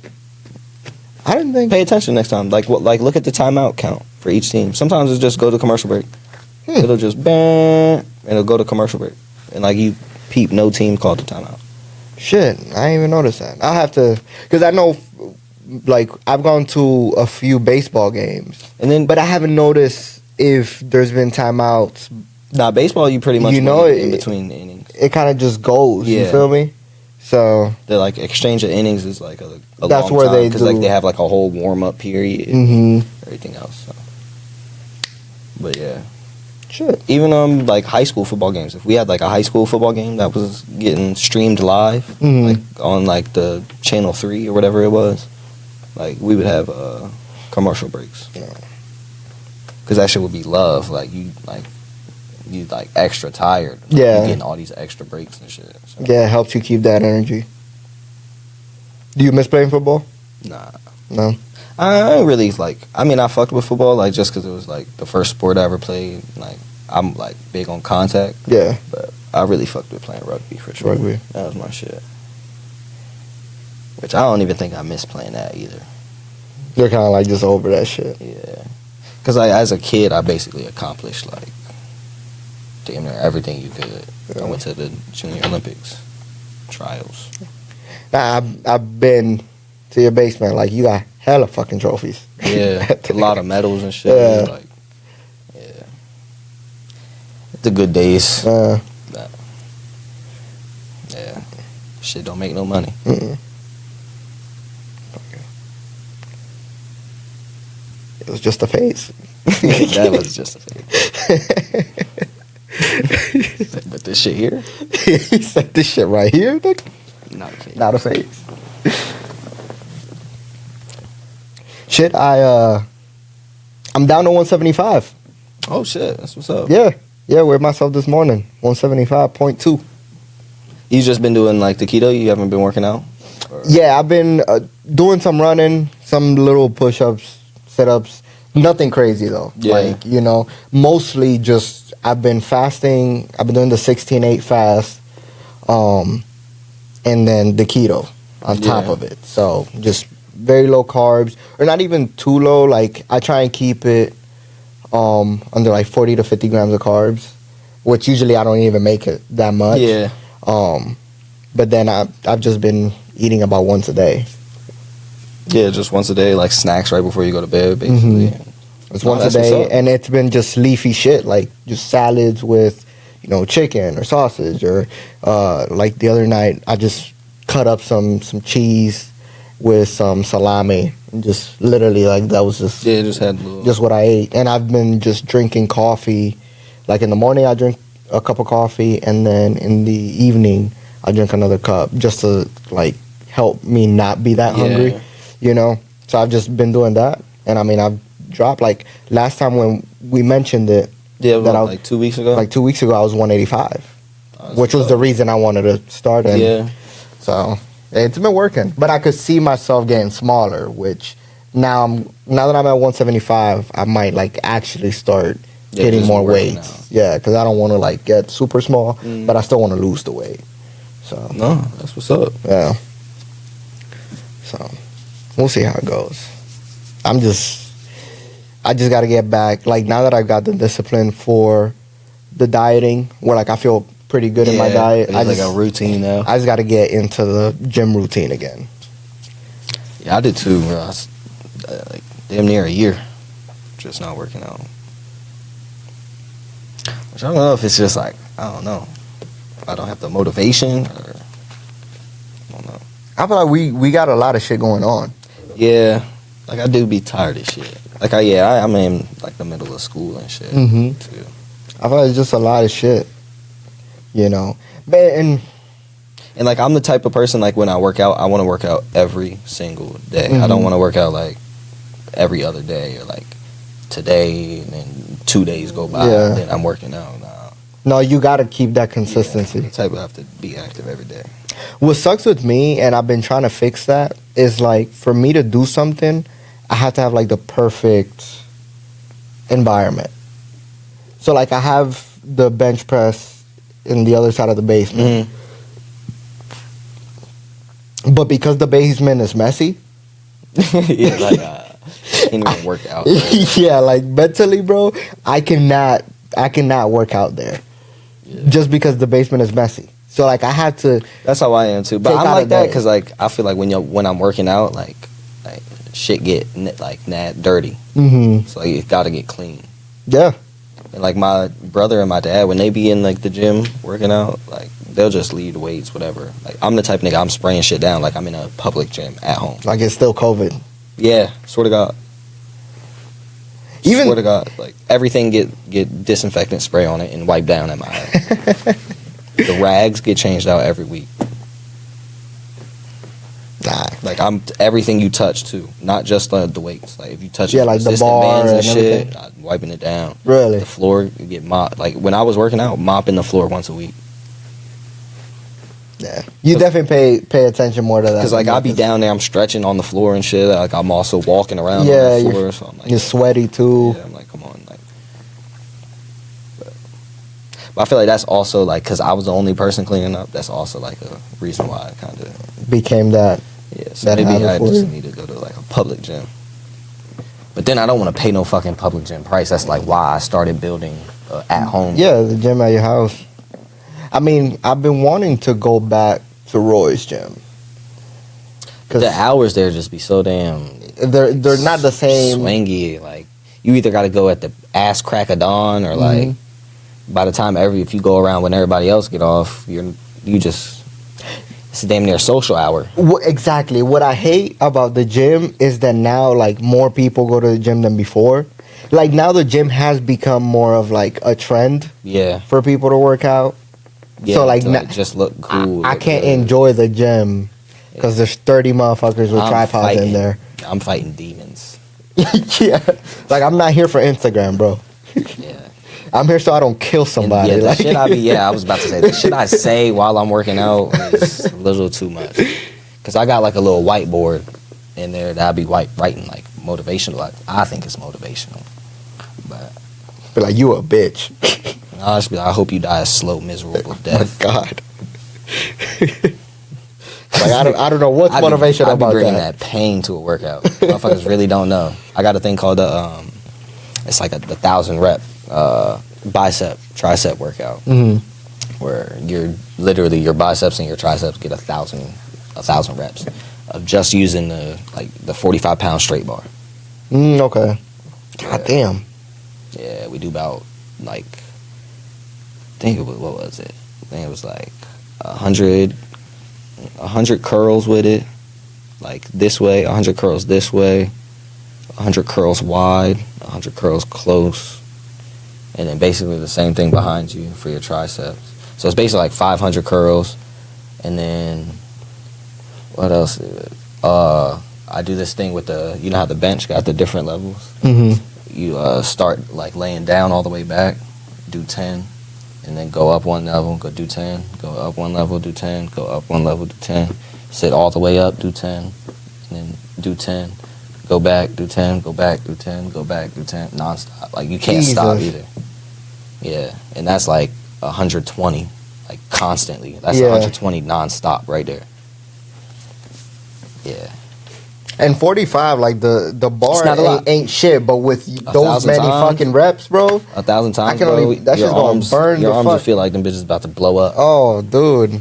Speaker 2: I didn't think.
Speaker 1: Pay attention next time. Like look at the timeout count for each team. Sometimes it's just go to commercial break. It'll just bang, and it'll go to commercial break. And like you peep, no team called the timeout.
Speaker 2: Shit, I didn't even notice that. I'll have to, because I know, like, I've gone to a few baseball games,
Speaker 1: And then,
Speaker 2: but I haven't noticed if there's been timeouts.
Speaker 1: nah, baseball you pretty much
Speaker 2: You know
Speaker 1: wait in
Speaker 2: it-
Speaker 1: between the innings.
Speaker 2: It kind of just goes. You
Speaker 1: Yeah.
Speaker 2: feel me? So,
Speaker 1: The like exchange of innings is like a
Speaker 2: That's
Speaker 1: long
Speaker 2: where
Speaker 1: time,
Speaker 2: they
Speaker 1: because like
Speaker 2: do-
Speaker 1: they have like a whole warm up period, everything else. So. But yeah.
Speaker 2: shit.
Speaker 1: Even like high school football games. If we had like a high school football game that was getting streamed live,
Speaker 2: Mhm.
Speaker 1: like on like the channel 3 or whatever it was, like we would have commercial breaks.
Speaker 2: Yeah.
Speaker 1: Cause that shit would be love. Like you extra tired. Like,
Speaker 2: Yeah.
Speaker 1: you getting all these extra breaks and shit. So,
Speaker 2: Yeah, it helps you keep that energy. Do you miss playing football?
Speaker 1: nah.
Speaker 2: No.
Speaker 1: I ain't really like. I mean, I fucked with football like just because it was like the first sport I ever played. Like I'm like big on contact,
Speaker 2: Yeah.
Speaker 1: but I really fucked with playing rugby for sure.
Speaker 2: Rugby.
Speaker 1: That was my shit. Which I don't even think I miss playing that either.
Speaker 2: You're kind of like just over that shit.
Speaker 1: Yeah, because as a kid, I basically accomplished like damn near everything you could.
Speaker 2: Yeah.
Speaker 1: I went to the Junior Olympics trials.
Speaker 2: Nah, I've been to your basement. Like, you got hella fucking trophies.
Speaker 1: Yeah, a lot of medals and shit.
Speaker 2: Yeah.
Speaker 1: Like, yeah, the good days.
Speaker 2: Uh,
Speaker 1: Yeah, shit don't make no money.
Speaker 2: mm-mm. It was just a phase.
Speaker 1: That was just a thing. But this shit here,
Speaker 2: He said this shit right here, nigga.
Speaker 1: not a thing.
Speaker 2: Not a phase. Shit, I'm down to 175.
Speaker 1: Oh shit, that's what's up.
Speaker 2: Yeah, weighed myself this morning. 175.2.
Speaker 1: You just been doing like the keto? You haven't been working out? Or-
Speaker 2: Yeah, I've been doing some running, some little push-ups, sit-ups. Nothing crazy though.
Speaker 1: Yeah.
Speaker 2: Like, mostly just I've been fasting. I've been doing the 16-8 fast, and then the keto on top
Speaker 1: Yeah.
Speaker 2: of it. So just very low carbs, or not even too low. Like, I try and keep it under like 40 to 50 grams of carbs, which usually I don't even make it that much.
Speaker 1: Yeah.
Speaker 2: But then I've just been eating about once a day.
Speaker 1: Yeah, just once a day, like snacks right before you go to bed, basically.
Speaker 2: It's
Speaker 1: Oh,
Speaker 2: once a
Speaker 1: that's what's
Speaker 2: day,
Speaker 1: up.
Speaker 2: and it's been just leafy shit, like just salads with, chicken or sausage, or like the other night I just cut up some cheese with some salami, and just literally like that was just
Speaker 1: Yeah, just had a little.
Speaker 2: just what I ate. And I've been just drinking coffee, like in the morning I drink a cup of coffee, and then in the evening I drink another cup just to like help me not be that hungry. So I've just been doing that, and I mean I've dropped, like last time when we mentioned it,
Speaker 1: Yeah,
Speaker 2: that I-
Speaker 1: like 2 weeks ago.
Speaker 2: like 2 weeks ago I was 185,
Speaker 1: Oh,
Speaker 2: which was the reason I wanted to start. And
Speaker 1: Yeah.
Speaker 2: so it's been working, but I could see myself getting smaller, which now that I'm at 175, I might like actually start
Speaker 1: Yeah,
Speaker 2: hitting
Speaker 1: just
Speaker 2: more
Speaker 1: working
Speaker 2: weights.
Speaker 1: out.
Speaker 2: Yeah, because I don't want to like get super small,
Speaker 1: Mm.
Speaker 2: but I still want to lose the weight. So
Speaker 1: No, that's what's up.
Speaker 2: yeah. So we'll see how it goes. I just got to get back. Like, now that I've got the discipline for the dieting, where like I feel pretty good in my diet,
Speaker 1: It's like a routine now.
Speaker 2: I just got to get into the gym routine again.
Speaker 1: Yeah, I did too, bro. I was, like damn near a year, just not working out. Which I don't know if it's just like, I don't know, if I don't have the motivation, or I don't know.
Speaker 2: I feel like we got a lot of shit going on.
Speaker 1: Yeah, like I do be tired of shit. Like I'm in like the middle of school and shit
Speaker 2: Mhm.
Speaker 1: too.
Speaker 2: I feel like it's just a lot of shit, But and
Speaker 1: And like I'm the type of person, like when I work out, I want to work out every single day. I don't
Speaker 2: Mhm.
Speaker 1: want to work out like every other day, or like today and then 2 days go by
Speaker 2: Yeah.
Speaker 1: and then I'm working out. Nah.
Speaker 2: no, you got to keep that consistency.
Speaker 1: Yeah, the type of have to be active every day.
Speaker 2: What sucks with me, and I've been trying to fix that, is like for me to do something, I have to have like the perfect environment. So like I have the bench press in the other side of the basement. But because the basement is messy,
Speaker 1: Yeah, like can't even work out.
Speaker 2: yeah, like mentally, bro, I cannot work out there just because the basement is messy. So like I had to.
Speaker 1: That's how I am too. But
Speaker 2: take
Speaker 1: I'm
Speaker 2: out
Speaker 1: like
Speaker 2: a
Speaker 1: that
Speaker 2: day.
Speaker 1: because like I feel like when I'm working out, like shit get dirty.
Speaker 2: Mm-hmm.
Speaker 1: So like, it got to get clean.
Speaker 2: Yeah.
Speaker 1: And like my brother and my dad, when they be in like the gym working out, like they'll just leave the weights, whatever. Like I'm the type of nigga, I'm spraying shit down like I'm in a public gym at home.
Speaker 2: Like it's still COVID.
Speaker 1: Yeah, swear to God. Swear to God, like everything get disinfectant spray on it and wipe down at my house. The rags get changed out every week.
Speaker 2: Nah.
Speaker 1: Like everything you touch too, not just the weights. Like if you touch
Speaker 2: like the
Speaker 1: resistant
Speaker 2: bar
Speaker 1: bands
Speaker 2: and
Speaker 1: shit,
Speaker 2: everything.
Speaker 1: I'm wiping it down.
Speaker 2: Really?
Speaker 1: The floor you get mopped. Like when I was working out, mopping the floor once a week.
Speaker 2: Yeah. You definitely pay attention more to that.
Speaker 1: Because like I be down there, I'm stretching on the floor and shit. Like I'm also walking around on
Speaker 2: Yeah,
Speaker 1: the floor. So I'm like,
Speaker 2: you're sweaty too.
Speaker 1: yeah, I'm like, come on, like. But I feel like that's also like because I was the only person cleaning up. That's also like a reason why I kind of
Speaker 2: Became that.
Speaker 1: yeah. So
Speaker 2: that
Speaker 1: maybe
Speaker 2: habit
Speaker 1: I
Speaker 2: for
Speaker 1: just
Speaker 2: you.
Speaker 1: need to go to like a public gym. But then I don't want to pay no fucking public gym price. That's like why I started building at home.
Speaker 2: Yeah, the gym at your house. I mean, I've been wanting to go back to Roy's gym.
Speaker 1: The hours there just be so damn
Speaker 2: They're not the same.
Speaker 1: swingy. Like you either got to go at the ass crack of dawn or like by the time if you go around when everybody else get off, you just it's a damn near social hour.
Speaker 2: Exactly. What I hate about the gym is that now like more people go to the gym than before. Like now the gym has become more of like a trend
Speaker 1: Yeah.
Speaker 2: for people to work out.
Speaker 1: Yeah,
Speaker 2: So, like,
Speaker 1: to, just look cool.
Speaker 2: I
Speaker 1: look
Speaker 2: can't
Speaker 1: good.
Speaker 2: enjoy the gym because there's 30 motherfuckers with
Speaker 1: I'm
Speaker 2: tripods in
Speaker 1: fighting.
Speaker 2: there.
Speaker 1: I'm fighting demons.
Speaker 2: Yeah. Like I'm not here for Instagram, bro.
Speaker 1: Yeah.
Speaker 2: I'm here so I don't kill somebody.
Speaker 1: And, yeah,
Speaker 2: like,
Speaker 1: the shit I was about to say, the shit I say while I'm working out is a little too much. Because I got like a little whiteboard in there that I be writing like motivational. Like, I think it's motivational. But
Speaker 2: be like, you a bitch.
Speaker 1: I'll just be like, I hope you die a slow, miserable death.
Speaker 2: My God. Like I don't know what's motivation
Speaker 1: I be
Speaker 2: about
Speaker 1: bringing
Speaker 2: that.
Speaker 1: pain to a workout. Motherfuckers really don't know. I got a thing called it's like the 1,000 rep bicep tricep workout, where you're literally your biceps and your triceps get 1,000 reps of just using the 45-pound straight bar.
Speaker 2: Okay. God damn.
Speaker 1: Yeah, we do about like I think it was what was it? I think it was like 100 curls with it, like this way, 100 curls this way, 100 curls wide, 100 curls close, and then basically the same thing behind you for your triceps. So it's basically like 500 curls, and then what else? I do this thing with you know how the bench got the different levels. You start like laying down all the way back, do 10. And then go up one level, go do 10. Go up one level, do 10. Go up one level, do 10. Sit all the way up, do 10. And then do 10. Go back, do 10. Go back, do 10. Go back, do 10. Non-stop. Like, you can't stop either. Yeah. And that's like 120. Like, constantly. That's 120 non-stop right there. Yeah.
Speaker 2: And 45, like the bar ain't shit, but with those
Speaker 1: 1,000
Speaker 2: many
Speaker 1: times,
Speaker 2: fucking reps, bro.
Speaker 1: 1,000 times,
Speaker 2: I can
Speaker 1: bro.
Speaker 2: only, that shit's gonna burn
Speaker 1: your
Speaker 2: the
Speaker 1: arms
Speaker 2: fuck.
Speaker 1: will feel like them bitches about to blow up.
Speaker 2: Oh, dude.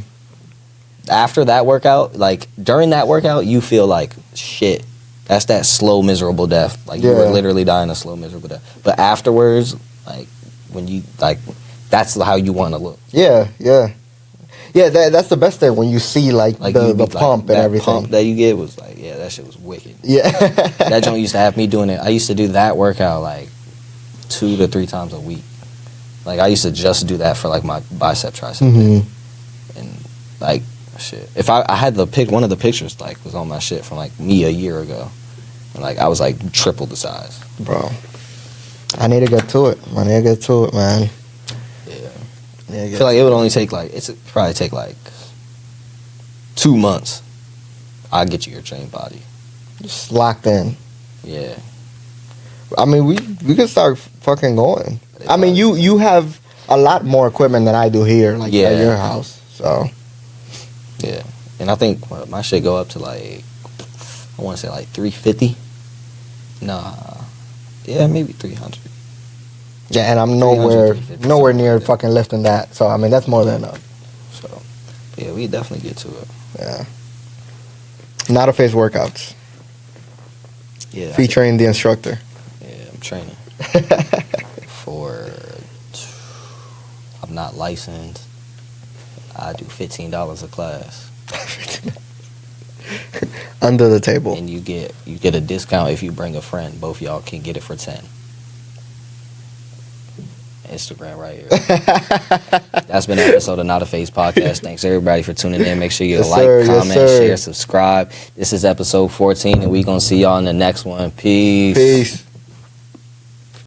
Speaker 1: After that workout, like during that workout, you feel like shit. That's that slow, miserable death. Like you were literally dying a slow, miserable death. But afterwards, like when you that's how you want to look.
Speaker 2: Yeah. That's the best thing when you see like the pump and everything.
Speaker 1: Pump that you get was like, yeah, that shit was wicked.
Speaker 2: Yeah.
Speaker 1: That joint used to have me doing it. I used to do that workout like 2 to 3 times a week. Like I used to just do that for like my bicep tricep, and like shit. If I had one of the pictures like was on my shit from like me a year ago, and like I was like triple the size.
Speaker 2: Bro, I need to get to it. Man.
Speaker 1: Yeah, I feel like it would only take probably take like 2 months. I'll get you your trained body.
Speaker 2: Just locked in.
Speaker 1: Yeah.
Speaker 2: I mean, we could start fucking going. I mean, you have a lot more equipment than I do here, like at your house. So
Speaker 1: yeah, And I think my shit go up to like, I want to say like 350. Nah, yeah, maybe 300.
Speaker 2: Yeah, and I'm
Speaker 1: 350,
Speaker 2: nowhere near
Speaker 1: like that.
Speaker 2: fucking lifting that. So I mean, that's more than enough.
Speaker 1: So yeah, we definitely get to it.
Speaker 2: Yeah. NotAPhase workouts
Speaker 1: Yeah,
Speaker 2: featuring the instructor.
Speaker 1: Yeah, I'm training for. I'm not licensed. I do $15 a class,
Speaker 2: Under the table.
Speaker 1: and you get a discount if you bring a friend. Both y'all can get it for 10. Instagram right here. That's been an episode of NotAPhase Podcast. Thanks everybody for tuning in. Make sure you
Speaker 2: Yes,
Speaker 1: like,
Speaker 2: sir. Yes,
Speaker 1: comment,
Speaker 2: sir.
Speaker 1: share, subscribe. This is episode 14, and we gonna see y'all in the next one. Peace.
Speaker 2: Peace.